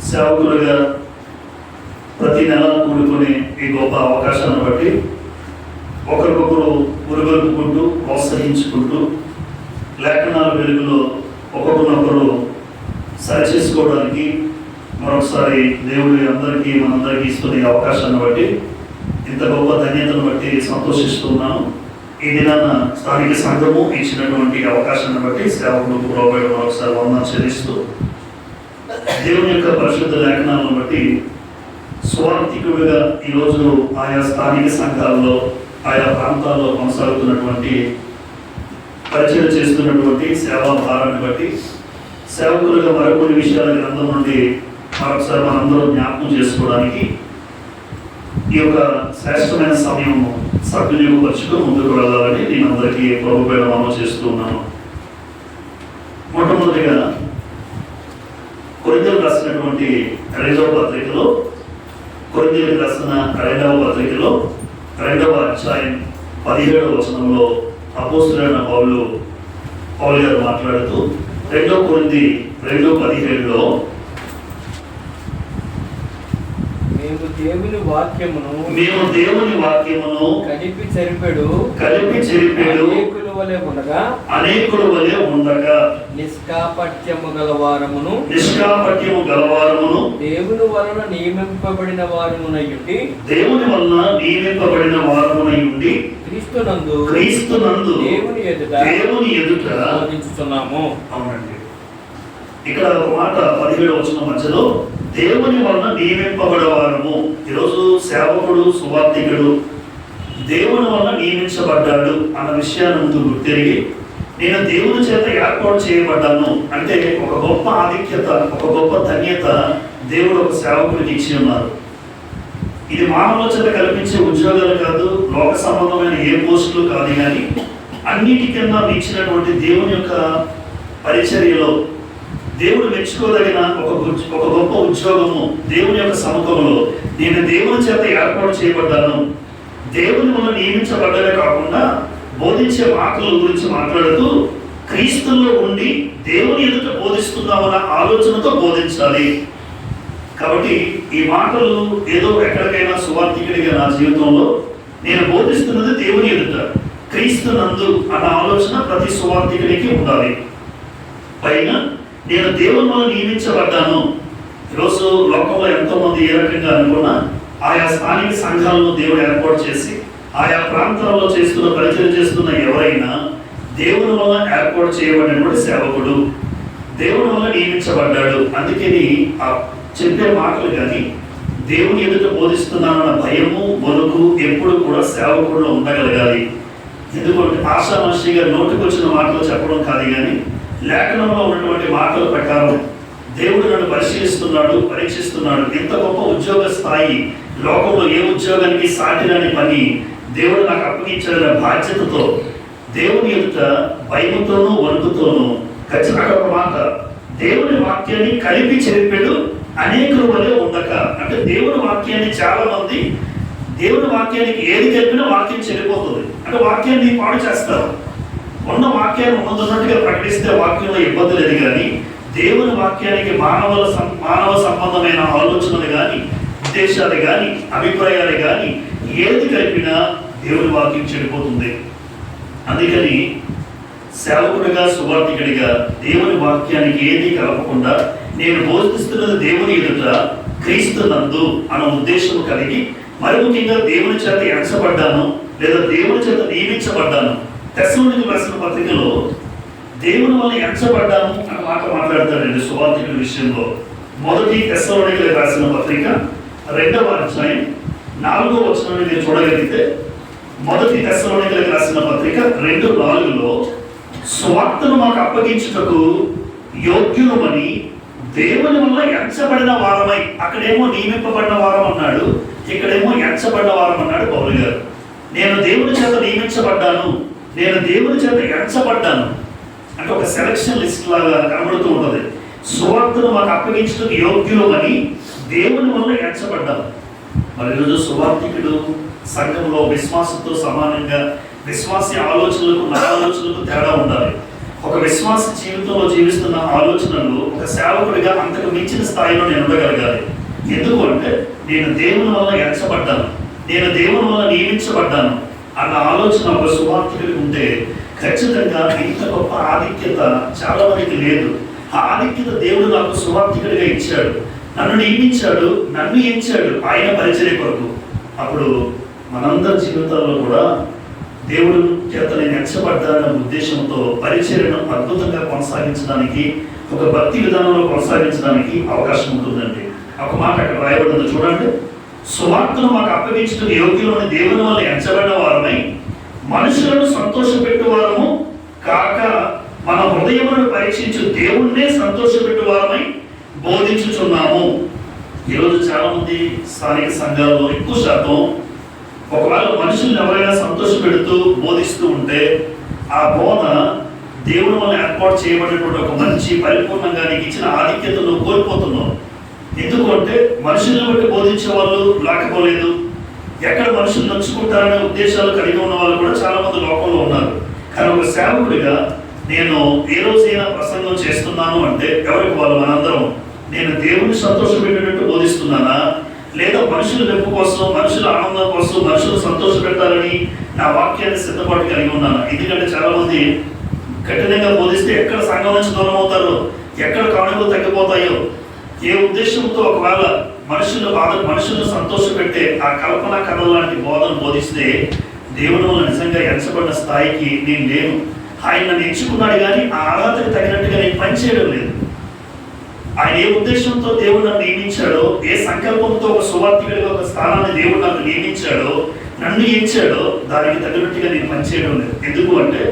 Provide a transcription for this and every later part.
సేవకులుగా ప్రతి నెల కూడుకునే ఈ గొప్ప అవకాశాన్ని బట్టి ఒకరికొకరు ఉరుగొలుపుకుంటూ ప్రోత్సహించుకుంటూ లేఖనాల వెలుగులో ఒకరినొకరు సరిచేసుకోవడానికి మరొకసారి దేవుడి అందరికీ మనందరికీ ఇస్తున్న ఈ అవకాశాన్ని బట్టి ఇంత గొప్ప ధన్యతను బట్టి సంతోషిస్తున్నాను. ఈ దినాన స్థానిక సంఘము ఇచ్చినటువంటి అవకాశాన్ని బట్టి సేవకులు పురోగతి మరొకసారి వందనం చెల్లిస్తూ దేవుని యొక్క పరిశుద్ధ లేఖనాలను బట్టి స్వార్థికుడిగా ఈరోజు ఆయా స్థానిక సంఘాల్లో ఆయా ప్రాంతాల్లో కొనసాగుతున్నటువంటి పరిచయం చేస్తున్నటువంటి సేవా భారాన్ని బట్టి సేవకులుగా మరికొన్ని విషయాల గ్రంథం నుండి మరొకసారి మనందరూ జ్ఞాపకం చేసుకోవడానికి ఈ యొక్క శ్రేష్టమైన సమయం సద్వినియోగపరుచుకు ముందుకు వెళ్ళాలని నేను అందరికీ ప్రభుపైన మనవి చేస్తూ ఉన్నాను. మొట్టమొదటిగా కొరింథీయులకు రాసినటువంటి 2వ పత్రికలో కొరింథీయులకు రాసిన 2వ పత్రికలో 2వ అధ్యాయం 17వ వచనంలో అపోస్తలుడైన పౌలు గారు మాట్లాడుతూ 2 కొరింథీ 2:17లో మేము దేవుని వాక్యమును కలిపి చెరిపెడు అనేకుల వలె ఉండగా నిష్కాపట్యము గలవారమును దేవుని వలన నియమింపబడిన వారమునయుండి క్రీస్తునందు దేవుని ఎదుట బోధించుచున్నాము. అవునండి, ఇక్కడ ఒక మాట 17వ వచనం మధ్యలో దేవుని వలన నియమింపబడేవారము. ఈరోజు సేవకుడు సువార్థికుడు దేవుని వలన నియమించబడ్డాడు అన్న విషయాన్ని ముందు గుర్తిరిగి నేను దేవుని చేత ఏర్పాటు చేయబడ్డాను అంటే ఒక గొప్ప ఆధిక్యత, ఒక గొప్ప ధన్యత దేవుడు ఒక సేవకుడికి ఇచ్చి ఉన్నారు. ఇది మానవుల చేత కల్పించే ఉద్యోగాలు కాదు, లోక సంబంధమైన ఏ పోస్టులు కాదు, కానీ అన్నిటికన్నా ఇచ్చినటువంటి దేవుని యొక్క పరిచర్యలో దేవుడు మెచ్చుకోదగిన ఒక గొప్ప ఉద్యోగము దేవుని యొక్క సముఖంలో నేను దేవుని చేత ఏర్పాటు చేయబడ్డాను, దేవుని వల్ల నియమించబడ్డమే కాకుండా బోధించే మాటల గురించి మాట్లాడుతూ క్రీస్తుల్లో ఉండి దేవుని ఎదుట బోధిస్తున్నామన్న ఆలోచనతో బోధించాలి. కాబట్టి ఈ మాటలు ఏదో ఎక్కడికైనా సువార్థికుడిగా నా జీవితంలో నేను బోధిస్తున్నది దేవుని ఎదుట క్రీస్తునందు అన్న ఆలోచన ప్రతి సువార్థికుడికి ఉండాలి. పైగా నేను దేవుని వల్ల నియమించబడ్డాను. ఈరోజు లోకంలో ఎంతో మంది ఏ రకంగా అనుకున్నా ఆయా స్థానిక సంఘాలను దేవుడు ఏర్పాటు చేసి ఆయా ప్రాంతాల్లో చేస్తున్న పరిచయం చేస్తున్న ఎవరైనా దేవుని వల్ల ఏర్పాటు చేయబడినటువంటి సేవకుడు, దేవుని వల్ల నియమించబడ్డాడు. అందుకని ఆ చెప్పే మాటలు కానీ దేవుని ఎదుట బోధిస్తున్నానన్న భయము వణుకు ఎప్పుడు కూడా సేవకుడిలో ఉండగలగాలి. ఎందుకంటే ఆషామాషిగా నోటికి వచ్చిన మాటలు చెప్పడం కాదు, కానీ లేఖనంలో ఉన్నటువంటి మాటల ప్రకారం దేవుడు నన్ను పరిశీలిస్తున్నాడు, పరీక్షిస్తున్నాడు. ఎంత గొప్ప ఉద్యోగ స్థాయి, లోకంలో ఏ ఉద్యోగానికి సాటిరాని పని దేవుడు నాకు అప్పగించాలన్న బాధ్యతతో దేవుని ఎదుట భయముతోనూ వణుకుతోనూ ఖచ్చితంగా ఒక మాట దేవుని వాక్యాన్ని కలిపి చెరిపెడు అనేకుల వలె ఉండక అంటే దేవుని వాక్యాన్ని చాలా మంది దేవుని వాక్యానికి ఏది కలిపినా వాక్యం చెడిపోతుంది అంటే వాక్యాన్ని పాడు చేస్తారు. ఉన్న వాక్యాన్ని ఉన్నట్టుగా ప్రకటిస్తే వాక్యంలో ఇబ్బంది లేదు, కానీ దేవుని వాక్యానికి మానవ సంబంధమైన ఆలోచనలు కానీ ఉద్దేశాలు కానీ అభిప్రాయాలు కానీ ఏది కలిపినా దేవుని వాక్యం చెడిపోతుంది. అందుకని సేవకుడిగా సువార్థికుడిగా దేవుని వాక్యానికి ఏది కలపకుండా నేను బోధిస్తున్నది దేవుని ఎదుట క్రీస్తునందు అన్న ఉద్దేశం కలిగి మరి ముఖ్యంగా దేవుని చేత ఎంచబడ్డాను లేదా దేవుని చేత నియమించబడ్డాను. తెస్సలోనికీయులకు రాసిన పత్రికలో దేవుని వల్ల ఎంచబడ్డాము అన్న మాట మాట్లాడతాడండి సువార్థికుల విషయంలో. మొదటి తెస్సలోనికీయులకు రాసిన పత్రిక 2వ అధ్యాయం 4వ వచనాన్ని మీరు చూడగలిగితే మొదటి తెస్సలోనికీయులకు రాసిన పత్రిక 2:4లో స్వార్థను మాకు అప్పగించుటకు యోగ్యులమని దేవుని వల్ల ఎంచబడిన వారమై, అక్కడేమో నియమింపబడిన వారం అన్నాడు, ఇక్కడేమో ఎంచబడిన వారం అన్నాడు పౌలు గారు. నేను దేవుని చేత నియమించబడ్డాను, నేను దేవుని చేత ఎంచబడ్డాను అంటే ఒక సెలక్షన్ లిస్ట్ లాగా కనబడుతూ ఉంటుంది. సువార్తను మాకు అప్పగించడానికి యోగ్యులమని దేవుని వల్ల ఎంచబడ్డాను. మరి ఈరోజు సువార్థికుడు సంఘంలో విశ్వాసంతో సమానంగా విశ్వాస ఆలోచనలకు నా ఆలోచనలకు తేడా ఉండాలి. ఒక ఒక విశ్వాస జీవితంలో జీవిస్తున్న ఆలోచనలు ఒక సేవకుడిగా అంతకు మించిన స్థాయిలో నేను ఉండగలగాలి. ఎందుకు అంటే నేను దేవుని వల్ల ఎంచబడ్డాను, నేను దేవుని వల్ల నియమించబడ్డాను అన్న ఆలోచన ఒక సువార్తికుడికి ఉంటే ఖచ్చితంగా ఇంత గొప్ప ఆధిక్యత చాలా మందికి లేదు. ఆ ఆధిక్యత దేవుడు నాకు సువార్తికుడిగా ఇచ్చాడు, నన్ను నియమించాడు, నన్ను ఎంచాడు ఆయన పరిచర్య కొరకు. అప్పుడు మనందరి జీవితాల్లో కూడా దేవుడు చేత నేను ఎంచబడ్డానన్న ఉద్దేశంతో పరిచర్యను అద్భుతంగా కొనసాగించడానికి, ఒక భక్తి విధానంలో కొనసాగించడానికి అవకాశం ఉంటుందండి. ఒక మాట అక్కడ రాయబడింది చూడండి. సువార్తను మాకు అప్పగించడం యోగ్యులని దేవుని వల్ల ఎంచబడిన వారమై మనుషులను సంతోషపెట్టు వారము కాక మన హృదయములను పరీక్షించు దేవుణ్ణే సంతోషపెట్టు వారమై బోధించుచున్నాము. ఈరోజు చాలా మంది స్థానిక సంఘాల్లో ఎక్కువ శాతం ఒకవేళ మనుషుల్ని ఎవరైనా సంతోష పెడుతూ బోధిస్తూ ఉంటే ఆ బోధ దేవుని వల్ల ఏర్పాటు చేయబడినటువంటి ఒక మంచి పరిపూర్ణంగా నీకు ఇచ్చిన ఆధిక్యతను కోల్పోతున్నావు. ఎందుకు అంటే మనుషుల్ని బట్టి బోధించే వాళ్ళు లేకపోలేదు, ఎక్కడ మనుషులు నచ్చుకుంటారనే ఉద్దేశాలు కలిగి ఉన్న వాళ్ళు కూడా చాలా మంది లోకంలో ఉన్నారు. కానీ ఒక సేవకుడిగా నేను ఏ రోజైనా ప్రసంగం చేస్తున్నాను అంటే ఎవరికి వాళ్ళు మనందరం నేను దేవుని సంతోషపెట్టేటట్టు బోధిస్తున్నానా, లేదా మనుషుల మెప్పు కోసం, మనుషుల ఆనందం కోసం, మనుషులు సంతోష పెట్టాలని నా వాక్యాన్ని సిద్ధపాటు కలిగి ఉన్నాను. ఎందుకంటే చాలా మంది కఠినంగా బోధిస్తే ఎక్కడ సంఘం నుంచి దూరం అవుతారో, ఎక్కడ కానుకలు తగ్గిపోతాయో, ఏ ఉద్దేశంతో ఒకవేళ మనుషులను సంతోష పెట్టే ఆ కల్పన కథ లాంటి బోధన బోధిస్తే దేవుని వల్ల నిజంగా ఎంచబడిన స్థాయికి నేను లేను. ఆయన నన్ను ఎంచుకున్నాడు కానీ ఆ అర్హతకి తగినట్టుగా నేను పనిచేయడం లేదు. ఆయన ఏ ఉద్దేశంతో దేవుడు నన్ను నియమించాడో, ఏ సంకల్పంతో ఒక సువార్తికుడిగా ఒక స్థానాన్ని దేవుడు నాకు నియమించాడో, నన్ను ఎంచాడో దానికి తగినట్టుగా నేను పనిచేయడం లేదు. ఎందుకు అంటే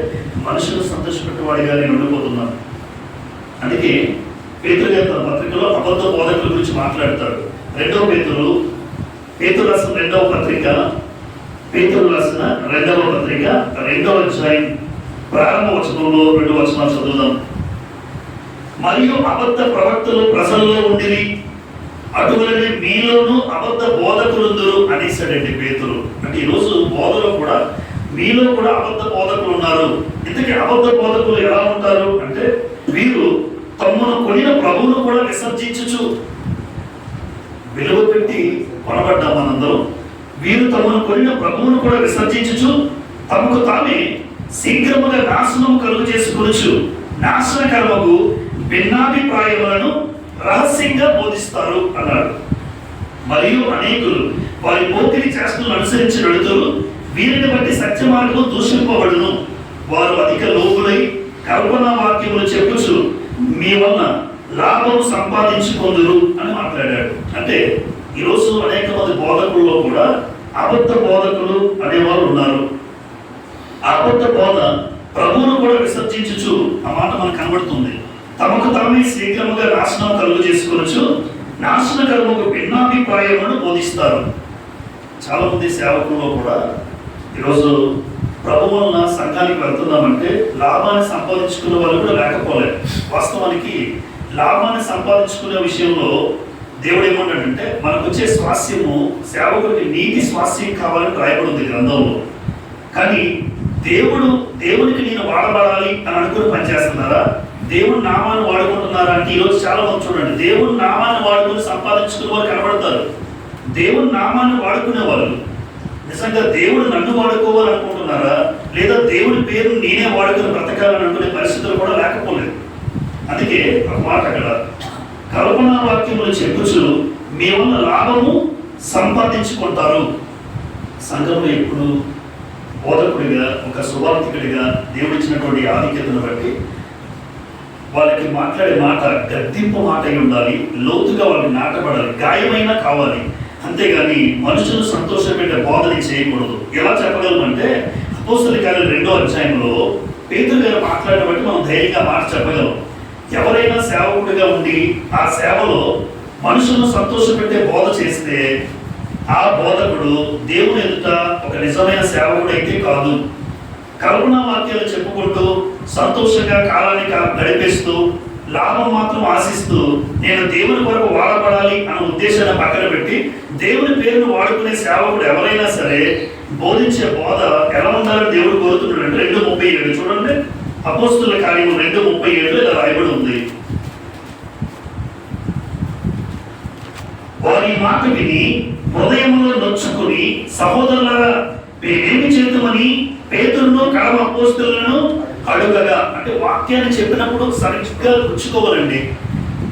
మనుషులు సంతోషపెట్టేవాడిగా నేను ఉండిపోతున్నాను. అందుకే పేతురు గారి తన పత్రికలో అబద్ధ బోధకుల గురించి మాట్లాడతాడు. పేతురు రాసిన రెండవ పత్రిక 2వ అధ్యాయం ప్రారంభ వచనంలో 2 వచనాలు చదువుదాం. మరియు అబద్ధ ప్రవక్తలు ప్రజల్లో ఉండిరి, అటువలనే మీలోనూ అబద్ధ బోధకులుందురు అనేసాడండి పేతురు. అంటే ఈరోజు బోధలో కూడా మీలో కూడా అబద్ధ బోధకులు ఉన్నారు. ఇంతకీ అబద్ధ బోధకులు ఎలా ఉంటారు అంటే వీరు తమను కొనిన ప్రభువును కూడా విసర్జించుచు, విలువ పెట్టి కొనబడ్డాం మనందరం, వీరు తమను కొనిన ప్రభువును కూడా విసర్జించుచు తమకు తామే శీఘ్రముగా నాశనం కలుగు చేసుకొనుచు నాశనకరమగు భిన్నాభిప్రాయములను రహస్యంగా బోధిస్తారు అన్నాడు. మరియు అనేకులు వారి పోకిరి చేష్టలను అనుసరించి వెళుతురు, వీరిని బట్టి సత్య మార్గం దూషింపబడును. వారు అధిక లోకులై కల్పనా వాక్యములు చెప్పుచు మీ వల్ల లాభం సంపాదించుకొందురు అని మాట్లాడాడు. అంటే ఈరోజు అనేక మంది బోధకుల్లో కూడా అబద్ధ బోధకులు అనేవారు ఉన్నారు. అబద్ధ బోధ ప్రభువును కూడా విసర్జించుచు, ఆ మాట మనకు కనబడుతుంది. తమకు తామే శీఘ్రముగా నాశనం కలుగు చేసుకొనొచ్చు నాశనకరముకు భిన్నాభిప్రాయములను బోధిస్తారు. చాలా మంది సేవకుల్లో కూడా ఈరోజు ప్రభు వలన సంఘానికి వెళ్తున్నామంటే లాభాన్ని సంపాదించుకునే వాళ్ళు కూడా లేకపోలేదు. వాస్తవానికి లాభాన్ని సంపాదించుకునే విషయంలో దేవుడు ఏమన్నాడంటే మనకు వచ్చే స్వాస్యము సేవకుడికి నీతి స్వాస్యం కావాలని రాయబడింది గ్రంథంలో. కానీ దేవునికి నేను వాడబడాలి అని అనుకుని పనిచేస్తున్నారా, దేవుని నామాన్ని వాడుకుంటున్నారా అంటే ఈరోజు చాలా మంది చూడండి, దేవుని నామాన్ని వాడుకుని సంపాదించుకునే వాళ్ళు కనబడతారు. దేవుని నామాన్ని వాడుకునే వాళ్ళు నిజంగా దేవుడు నన్ను వాడుకోవాలనుకుంటున్నారా, లేదా దేవుడి పేరును నేనే వాడుకుని బ్రతకాలని అనుకునే పరిస్థితులు కూడా లేకపోలేదు. అందుకే ఒక మాట అక్కడ కల్పనా వాక్యములు చెప్పుచు మీ వల్ల లాభము సంపాదించుకుంటారు. సంఘంలో ఎప్పుడు బోధకుడిగా, ఒక సువార్తికుడిగా దేవుడిచ్చినటువంటి ఆధిక్యతను బట్టి వాళ్ళకి మాట్లాడే మాట గద్దింపు మాట అయి ఉండాలి, లోతుగా వాళ్ళకి నాటబడాలి, గాయమైనా కావాలి. అంతేగాని మనుషులు సంతోషపెట్టే బోధని చేయకూడదు. ఎలా చెప్పగలమంటే అపోస్తలుల కార్యాలు 2వ అధ్యాయంలో పేతురు గారు మాట్లాడిన బట్టి మనం ధైర్యంగా మాట చెప్పగలం. ఎవరైనా సేవకుడిగా ఉండి ఆ సేవలో మనుషులను సంతోషపెట్టే బోధ చేస్తే ఆ బోధకుడు దేవుని ఎదుట ఒక నిజమైన సేవకుడు అయితే కాదు. కల్పనా వాక్యాలు చెప్పుకుంటూ సంతోషంగా కాలాన్ని గడిపేస్తూ లాభం మాత్రం ఆశిస్తూ నేను దేవుని కొరకు వాడబడాలి అన్న ఉద్దేశాన్ని పక్కన పెట్టి దేవుని పేరును వాడుకునే సేవకుడు ఎవరైనా సరే బోధించే బోధ ఎలా ఉండాలని దేవుడు కోరుతున్నాడు. 2:37 చూడండి. అపోస్తుల కార్యము 2:37 ఇలా రాయబడి ఉంది. వారి మాట విని హృదయంలో నొచ్చుకుని, సహోదరులారా మేమేమి చేద్దామని పేతురును కడమ అపోస్తులను అడుగగా, అంటే వాక్యాన్ని చెప్పినప్పుడు సరిగ్గా గుచ్చుకోవాలండి.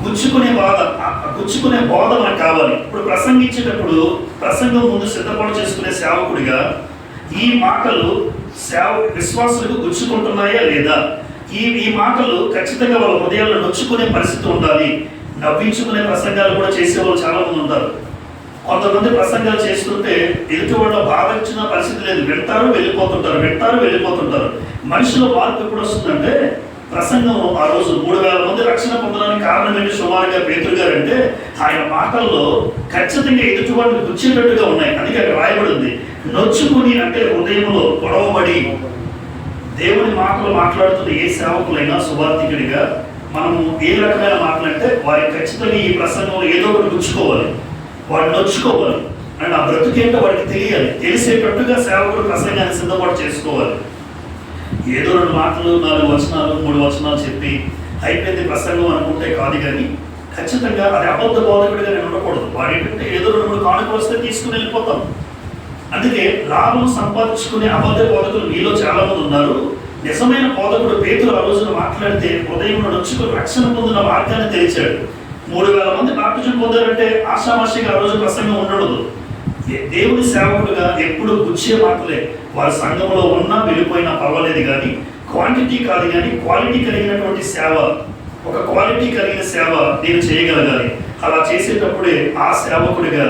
గుచ్చుకునే బోధ మనకు కావాలి. ఇప్పుడు ప్రసంగించేటప్పుడు ప్రసంగం ముందు సిద్ధపాటు చేసుకునే సేవకుడిగా ఈ మాటలు విశ్వాసులకు గుచ్చుకుంటున్నాయా లేదా, ఈ మాటలు ఖచ్చితంగా వాళ్ళ హృదయాల్లో నొచ్చుకునే పరిస్థితి ఉండాలి. నవ్వించుకునే ప్రసంగాలు కూడా చేసేవాళ్ళు చాలా మంది ఉంటారు. కొంతమంది ప్రసంగాలు చేస్తుంటే ఎదుటి వాళ్ళ బాధ ఇచ్చిన పరిస్థితి లేదు, వింటారు వెళ్ళిపోతుంటారు. మనిషిలో మార్పు ఎప్పుడు వస్తుందంటే, ప్రసంగం ఆ రోజు 3000 మంది రక్షణ పొందడానికి కారణం ఏంటి సుమారుగా పేతురు గారు అంటే, ఆయన మాటల్లో ఖచ్చితంగా ఎదుటి వాళ్ళని గుచ్చేటట్టుగా ఉన్నాయి. అందుకే అక్కడ రాయబడింది నొచ్చుకుని, అంటే హృదయంలో గొడవబడి. దేవుని మాటలు మాట్లాడుతున్న ఏ సేవకులైనా సువార్థికుడిగా మనము ఏ రకమైన మాటలంటే, వారికి ఖచ్చితంగా ఈ ప్రసంగంలో ఏదో ఒకటి గుచ్చుకోవాలి, వాడిని నొచ్చుకోవాలి అండ్ ఆ బ్రతుకేంటో వాడికి తెలియాలి. తెలిసేటట్టుగా సేవకుడు ప్రసంగాన్ని సిద్ధపాటు చేసుకోవాలి. ఏదో 2 మాటలు 4 వచనాలు 3 వచనాలు చెప్పి అయిపోయింది ప్రసంగం అనుకుంటే కాదు, కానీ ఖచ్చితంగా అది అబద్ధ బోధకుడిగా నేను ఉండకూడదు. వాడు ఏంటంటే ఏదో 2-3 కానుకలు వస్తే తీసుకుని వెళ్ళిపోతాం. అందుకే లాభం సంపాదించుకునే అబద్ధ బోధకులు మీలో చాలా మంది ఉన్నారు. నిజమైన బోధకుడు పేతురు ఆ రోజున మాట్లాడితే హృదయంలో నొచ్చుకుని రక్షణ పొందిన మార్గాన్ని తెలిచాడు. 3000 మంది బాప్టిజం పొందారంటే ఆషామాషిగా ఆ రోజు ప్రసంగం ఉండదు. దేవుని సేవకుడుగా ఎప్పుడు గుచ్చే మాటలే. వారి సంఘంలో ఉన్నా వెళ్ళిపోయినా పర్వాలేదు, కానీ క్వాంటిటీ కాదు, కానీ క్వాలిటీ కలిగినటువంటి సేవ, ఒక క్వాలిటీ కలిగిన సేవ నేను చేయగలగాలి. అలా చేసేటప్పుడే ఆ సేవకుడిగా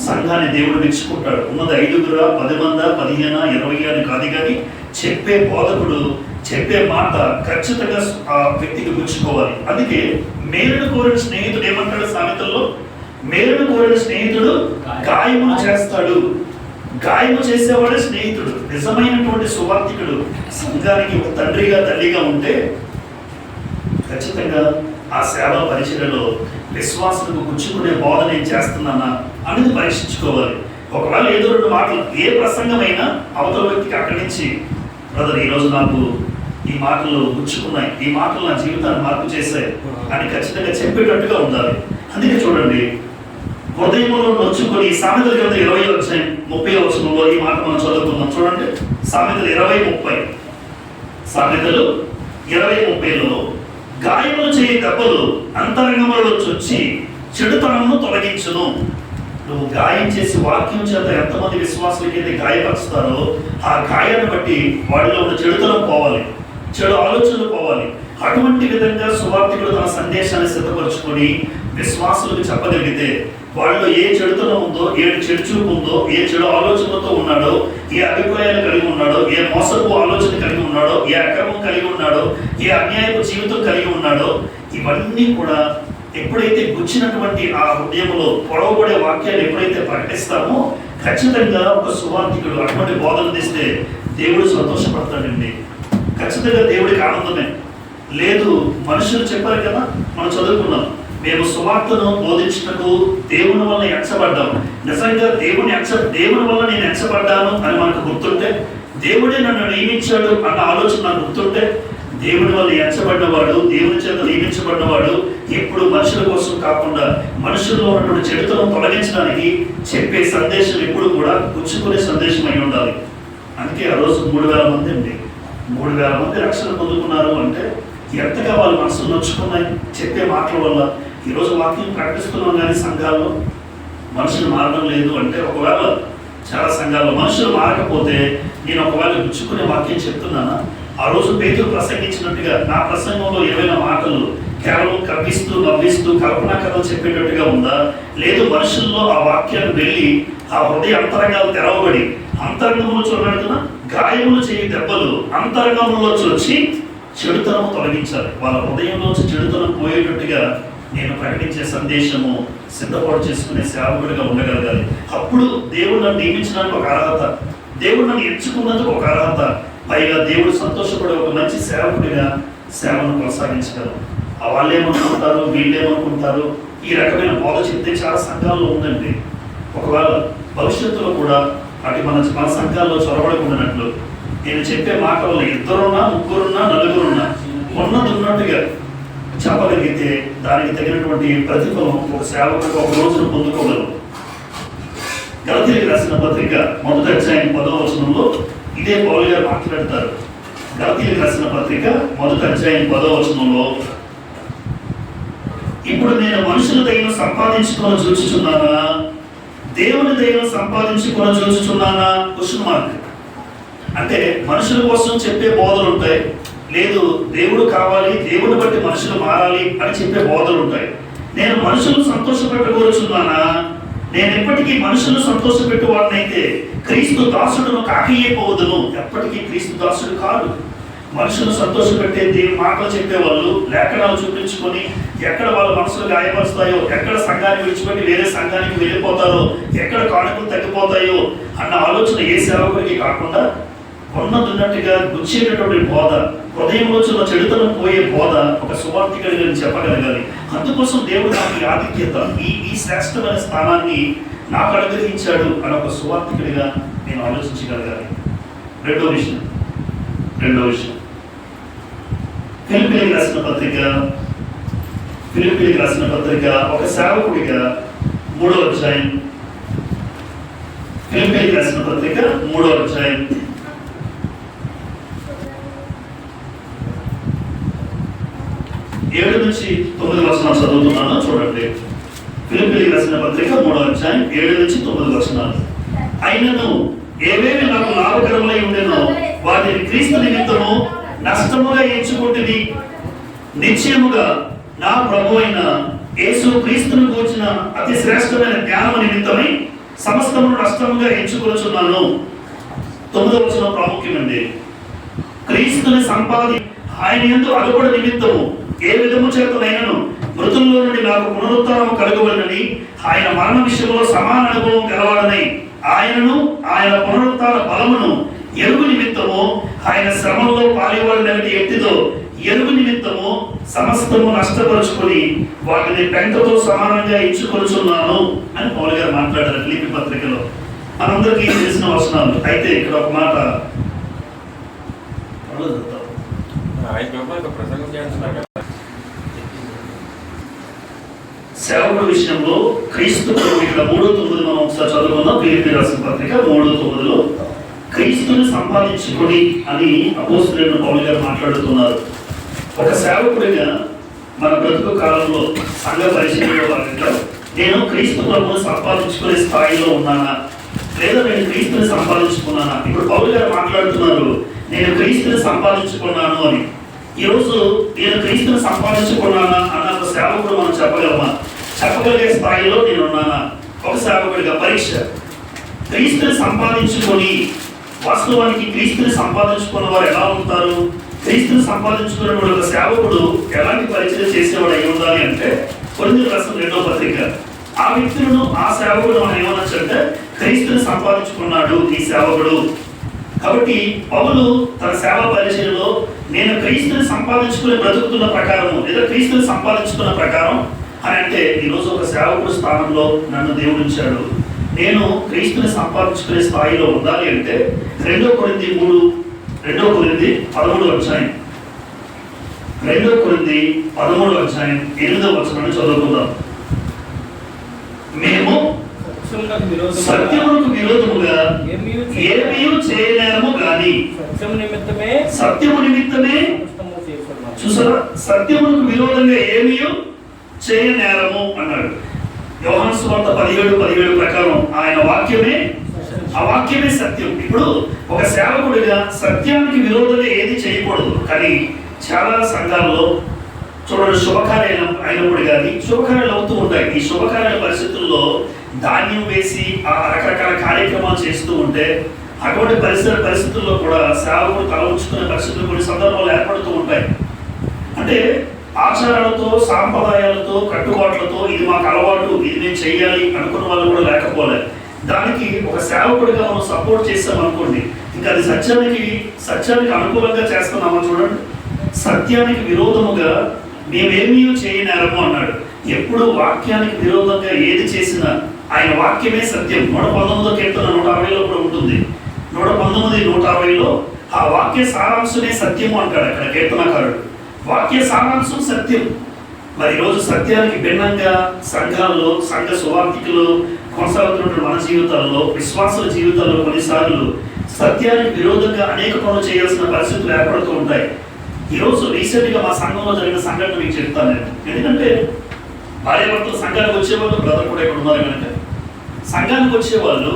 సంఘాన్ని దేవుడు మెచ్చుకుంటాడు. ఉన్నది 5 10 మంది 15 20 అని కాదు, కానీ చెప్పే బోధకుడు చెప్పే మాట ఖచ్చితంగా ఆ వ్యక్తికి గుచ్చుకోవాలి. అందుకే మేలును కోరిన స్నేహితుడు ఏమంటాడు సామెతల్లో, మేలును కోరిన స్నేహితుడు గాయమును చేస్తాడు. గాయము చేసేవాడే స్నేహితుడు. నిజమైనటువంటి సువార్థికుడు సంఘానికి ఒక తండ్రిగా తల్లిగా ఉంటే ఖచ్చితంగా ఆ సేవా పరిచర్యలో విశ్వాసులకు గుచ్చుకునే బోధ నేను చేస్తున్నానా అనేది పరీక్షించుకోవాలి. ఒకవేళ ఏదో 2 మాటలు ఏ ప్రసంగమైనా అవతల వ్యక్తికి అక్కడి నుంచి, బ్రదర్ ఈరోజు నాకు ఈ మాటలు గుచ్చుకున్నాయి, ఈ మాటలు నా జీవితాన్ని మార్పు చేశాయి అని ఖచ్చితంగా చెప్పేటట్టుగా ఉండాలి. అందుకే చూడండి, హృదయంలో నొచ్చుకొని సామెతల గ్రంథం 20:30 ఈ మాట మనం చదువుకుందాం. చూడండి, సామెతలు 20:30. సామెతలు 20:30లో గాయములు చేయి దెబ్బలు అంతరంగంలో చొచ్చి చెడుతనమును తొలగించును. నువ్వు గాయం చేసి వాక్యం చేత ఎంతమంది విశ్వాసులకైతే గాయపరుస్తారో ఆ గాయాన్ని బట్టి వాడిలో ఉన్న చెడుతనం పోవాలి, చెడు ఆలోచనలు పోవాలి. అటువంటి విధంగా సువార్థికుడు తన సందేశాన్ని సిద్ధపరచుకొని విశ్వాసులకు చెప్పగలిగితే, వాళ్ళలో ఏ చెడుతనం ఉందో, ఏ చెడు చూపు ఉందో, ఏ చెడు ఆలోచనతో ఉన్నాడో, ఏ అభిప్రాయాలు కలిగి ఉన్నాడో, ఏ మోసపు ఆలోచన కలిగి ఉన్నాడో, ఏ అక్రమం కలిగి ఉన్నాడో, ఏ అన్యాయపు జీవితం కలిగి ఉన్నాడో, ఇవన్నీ కూడా ఎప్పుడైతే గుచ్చినటువంటి ఆ హృదయంలో పొడవబడే వాక్యాలు ఎప్పుడైతే ప్రకటిస్తామో ఖచ్చితంగా ఒక సువార్థికుడు అటువంటి బోధన తెస్తే దేవుడు సంతోషపడతాడండి. ఖచ్చితంగా దేవుడికి ఆనందమే. లేదు, మనుషులు చెప్పారు కదా, మనం చదువుకున్నాం, మేము సువార్తను బోధించటకు దేవుని వల్ల ఎంచబడ్డాం. నిజంగా దేవుని వల్ల నేను ఎంచబడ్డాను అని మనకు గుర్తుంటే, దేవుడే నన్ను నియమించాడు అన్న ఆలోచన నాకు గుర్తుంటే, దేవుని వల్ల ఎంచబడ్డవాడు, దేవుని చేత నియమించబడ్డవాడు ఎప్పుడు మనుషుల కోసం కాకుండా మనుషుల్లో ఉన్నటువంటి చెడుతనం తొలగించడానికి చెప్పే సందేశం ఎప్పుడు కూడా గుచ్చుకునే సందేశం అయి ఉండాలి. అందుకే ఆ రోజు 3000 మంది అండి, 3000 మంది రక్షణ పొందుకున్నారు అంటే ఎంతగా వాళ్ళ మనసులు నొచ్చుకున్నాయి చెప్పే మాటల వల్ల. ఈరోజు వాక్యం ప్రకటిస్తున్నాం కానీ సంఘాల్లో మనుషులు మారడం లేదు అంటే, ఒకవేళ చాలా సంఘాల్లో మనుషులు మారకపోతే నేను ఒకవేళ గుచ్చుకునే వాక్యం చెప్తున్నానా? ఆ రోజు పేతురు ప్రసంగించినట్టుగా నా ప్రసంగంలో ఏవైనా మాటలు కేవలం కవ్విస్తూ నవ్విస్తూ కల్పనా కథలు చెప్పేటట్టుగా ఉందా? లేదు, మనుషుల్లో ఆ వాక్యాన్ని వెళ్ళి ఆ హృదయ అంతరంగాలు తెరవబడి అంతరంగంలో చూడబడుతున్న గాయములు చేయి దెబ్బలు అంతరంగంలో వచ్చి చెడుతనము తొలగించాలి. వాళ్ళ హృదయంలోంచి చెడుతనం పోయేటట్టుగా నేను ప్రకటించే సందేశము సిద్ధపాటు చేసుకునే సేవకుడిగా ఉండగలగాలి. అప్పుడు దేవుడు నన్ను నియమించడానికి ఒక అర్హత, దేవుడు నన్ను ఎంచుకున్నందుకు ఒక అర్హత, పైగా దేవుడు సంతోషపడే ఒక మంచి సేవకుడిగా సేవను కొనసాగించగలరు. వాళ్ళేమనుకుంటారు, వీళ్ళేమనుకుంటారు, ఈ రకమైన బోధ చెప్తే చాలా సంఘాల్లో ఉందండి. ఒకవేళ భవిష్యత్తులో కూడా అటు మన సంఘాల్లో చొరబడకుండానట్లు నేను చెప్పే మాట వల్ల 2 ముగ్గురున్నా 4 ఉన్నా ఉన్నట్టుగా చెప్పగలిగితే దానికి తగినటువంటి ప్రతిఫలం ఒక సేవకుడు ఒక రోజున పొందుకోగలరు. గలతీయులకు రాసిన పత్రిక 1వ అధ్యాయం 10వ వచనంలో ఇదే పౌలు గారు మాట్లాడతారు. గలతీయులకు రాసిన పత్రిక 1వ అధ్యాయం 10వ వచనంలో, ఇప్పుడు నేను మనుషుల దయను సంపాదించుకొని చూచుచున్నానా, దేవుని దయను సంపాదించుకొని చూచుచున్నానా? Question mark. అంటే మనుషుల కోసం చెప్పే బోధలు ఉంటాయి, లేదు దేవుడు కావాలి, దేవుని బట్టి మనుషులు మారాలి అని చెప్పే బోధలు ఉంటాయి. నేను మనుషులను సంతోషపెట్టకూరుచున్నానా? నేను ఎప్పటికీ మనుషులను సంతోషపెట్టువాడినైతే క్రీస్తు దాసుడును కాకయ్యపోవదును. ఎప్పటికీ క్రీస్తు దాసుడు కాదు. మనుషులను సంతోషపెట్టే దేవుని మాటలు చెప్పేవాళ్ళు లేఖనాలు చూపించుకొని ఎక్కడ వాళ్ళ మనసులు గాయపరుస్తాయో, ఎక్కడ సంఘాన్ని విడిచిపెట్టి వేరే సంఘానికి వెళ్ళిపోతారో, ఎక్కడ కానుకలు తగ్గిపోతాయో అన్న ఆలోచన ఏ సేవకుడికి కాకుండా ఉన్నట్టుగా గుచ్చేటటువంటి బోధ, హృదయంలో చిన్న చెడుతనం పోయే బోధ ఒక సువార్థికుడిగా చెప్పగలగాలి. అందుకోసం దేవుడు నాకు ఈ ఆధిక్యత, ఈ శ్రేష్టమైన స్థానాన్ని నాకు అనుగ్రహించాడు అని ఒక సువార్థికుడిగా నేను ఆలోచించగలగాలి. రెండో విషయం ఫిలిప్పీలకు రాసిన పత్రిక ఒక సేవకుడిగా 3వ అధ్యాయం, ఫిలిప్పీలకు రాసిన పత్రిక 3వ అధ్యాయం 7 నుంచి 9 వచనాలు చదువుతున్నాను, చూడండి. ఫిలిప్పీలకు రాసిన పత్రిక 3వ అధ్యాయం 7 నుంచి 9 వచనాలు. అయినను ఏవేవి నాకు లాభకరములై ఉండెనో వాటిని క్రీస్తు నిమిత్తము నష్టముగా ఎంచుకుంటుని, నిశ్చయముగా నా ప్రభు అయిన యేసు క్రీస్తును గూర్చిన అతి శ్రేష్టమైన జ్ఞానము నిమిత్తమై సమస్తమును నష్టముగా ఎంచుకొనుచున్నాను. 9వ వచనం ప్రాముఖ్యమండి. క్రీస్తుని ఆయన యందు అగపడు నిమిత్తము ఏ విధము చేతనైనను మృతుల్లో నుండి నాకు పునరుత్థానము కలుగవలెనని, ఆయన మరణ విషయంలో సమాన అనుభవం గలవాడనై ఆయనను ఆయన పునరుత్థాన బలమును ఎరుగు నిమిత్తము, ఆయన శ్రమంలో పాలివాడినటి ఎత్తితో ఎరుగు నిమిత్తము సమస్తము నష్టపరుచుకొని వాటిని పెంటతో సమానంగా ఇచ్చుకొనుచున్నాను అని పౌలు గారు మాట్లాడారు ఫిలిప్పీ పత్రికలో. మనందరికీ తెలిసిన వచనాలు. అయితే ఇక్కడ ఒక మాట సేవకుల విషయంలో క్రీస్తు ఇక్కడ 3:9 మనం ఒకసారి చదువుకుందాం. ఫిలిప్పీ రాసిన పత్రిక 3:9లో క్రీస్తుని సంపాదించుకొని అని అపోస్తలుడైన పౌలు గారు మాట్లాడుతున్నారు. ఒక సేవకుడిగా మన బ్రతుకు కాలంలో సంఘ పరిచయంలో భాగంగా నేను క్రీస్తు ప్రభువుని సంపాదించుకునే స్థాయిలో ఉన్నానా, లేదా నేను క్రీస్తుని సంపాదించుకున్నానా? ఇప్పుడు పౌలు గారు మాట్లాడుతున్నారు, నేను క్రీస్తుని సంపాదించుకున్నాను అని. ఈరోజు నేను క్రీస్తుని సంపాదించుకున్నానా అన్న ఒక సేవకుడు మనం చెప్పగలమా? చెప్పగలిగే స్థాయిలో నేను ఉన్నానా? ఒక సేవకుడిగా పరీక్ష. క్రీస్తుని సంపాదించుకొని, వాస్తవానికి క్రీస్తుని సంపాదించుకున్న వారు ఎలా ఉంటారు? క్రీస్తుని సంపాదించుకున్నటువంటి ఒక సేవకుడు ఎలాంటి పరిచయం చేసేవాడు అయి ఉండాలి అంటే, కొరింథీయులకు రాసిన 2వ పత్రిక, ఆ వ్యక్తులను ఆ సేవకుడు మనం ఏమనొచ్చు అంటే క్రీస్తుని సంపాదించుకున్నాడు ఈ సేవకుడు. కాబట్టి పౌలు తన సేవ పరిచయంలో నేను క్రీస్తుని సంపాదించుకుని బ్రతుకుతున్న ప్రకారము, లేదా క్రీస్తుని సంపాదించుకున్న ప్రకారం అని అంటే, ఈరోజు ఒక సేవకుడు స్థానంలో నన్ను దేవుడు ఉంచాడు. నేను క్రీస్తుని సంపాదించుకునే స్థాయిలో ఉండాలి అంటే 2 కొరింథీ 13వ అధ్యాయం 8వ వచనాన్ని చదువుకుందాం. మేము సత్యమునకు విరోధముగా ఏమీ చేయలేము గాని సత్యము నిమిత్తమే చూసారా, సత్యమునకు విరోధంగా ఏమీ చేయనేరము అన్నాడు. యోహాను సువార్త 17:17 ప్రకారం ఆయన వాక్యమే, ఆ వాక్యమే సత్యం. ఇప్పుడు ఒక సేవకుడిగా సత్యానికి విరోధంగా ఏది చేయకూడదు. కానీ చాలా సంఘాల్లో చూడండి, శుభకార్యాలు అయినప్పుడు కానీ శుభకార్యాలు అవుతూ ఉంటాయి. ఈ శుభకార్యాల పరిస్థితుల్లో ధాన్యం వేసి ఆ రకరకాల కార్యక్రమాలు చేస్తూ ఉంటే, అటువంటి పరిస్థితుల్లో కూడా సేవకుడు తల ఉంచుకునే పరిస్థితులు కొన్ని సందర్భాలు ఏర్పడుతూ ఉంటాయి. అంటే ఆచారాలతో, సాంప్రదాయాలతో, కట్టుబాట్లతో ఇది మాకు అలవాటు, ఇది నేను చెయ్యాలి అనుకున్న వాళ్ళు కూడా లేకపోలే. దానికి ఒక సేవకుడిగా మనం సపోర్ట్ చేస్తామనుకోండి, ఇంకా అది సత్యానికి అనుకూలంగా చేస్తున్నామని చూడండి. సత్యానికి విరోధముగా మేమేమీ చేయనేరము అన్నాడు. ఎప్పుడు వాక్యానికి విరోధంగా ఏది చేసినా ఆయన వాక్యమే సత్యం. 119వ కీర్తన 160లో కూడా ఉంటుంది. 119:160లో ఆ వాక్య సారాంశమే సత్యము అంటాడు అక్కడ కీర్తనకారుడు. వాక్య సారాంశం సత్యం. మరి ఈరోజు సత్యానికి భిన్నంగా సంఘాల్లో, సంఘ సువార్థికులు కొనసాగుతున్న మన జీవితాల్లో, విశ్వాసుల జీవితాల్లో కొన్నిసార్లు సత్యానికి విరోధంగా అనేక పనులు చేయాల్సిన పరిస్థితులు ఏర్పడుతూ ఉంటాయి. ఈరోజు రీసెంట్గా మా సంఘంలో జరిగిన సంఘటన మీకు చెప్తాను నేను. ఎందుకంటే భార్యాభర్తలు సంఘానికి వచ్చేవాళ్ళు, బ్రదర్ కూడా ఇక్కడ ఉన్నారు కనుక, సంఘానికి వచ్చేవాళ్ళు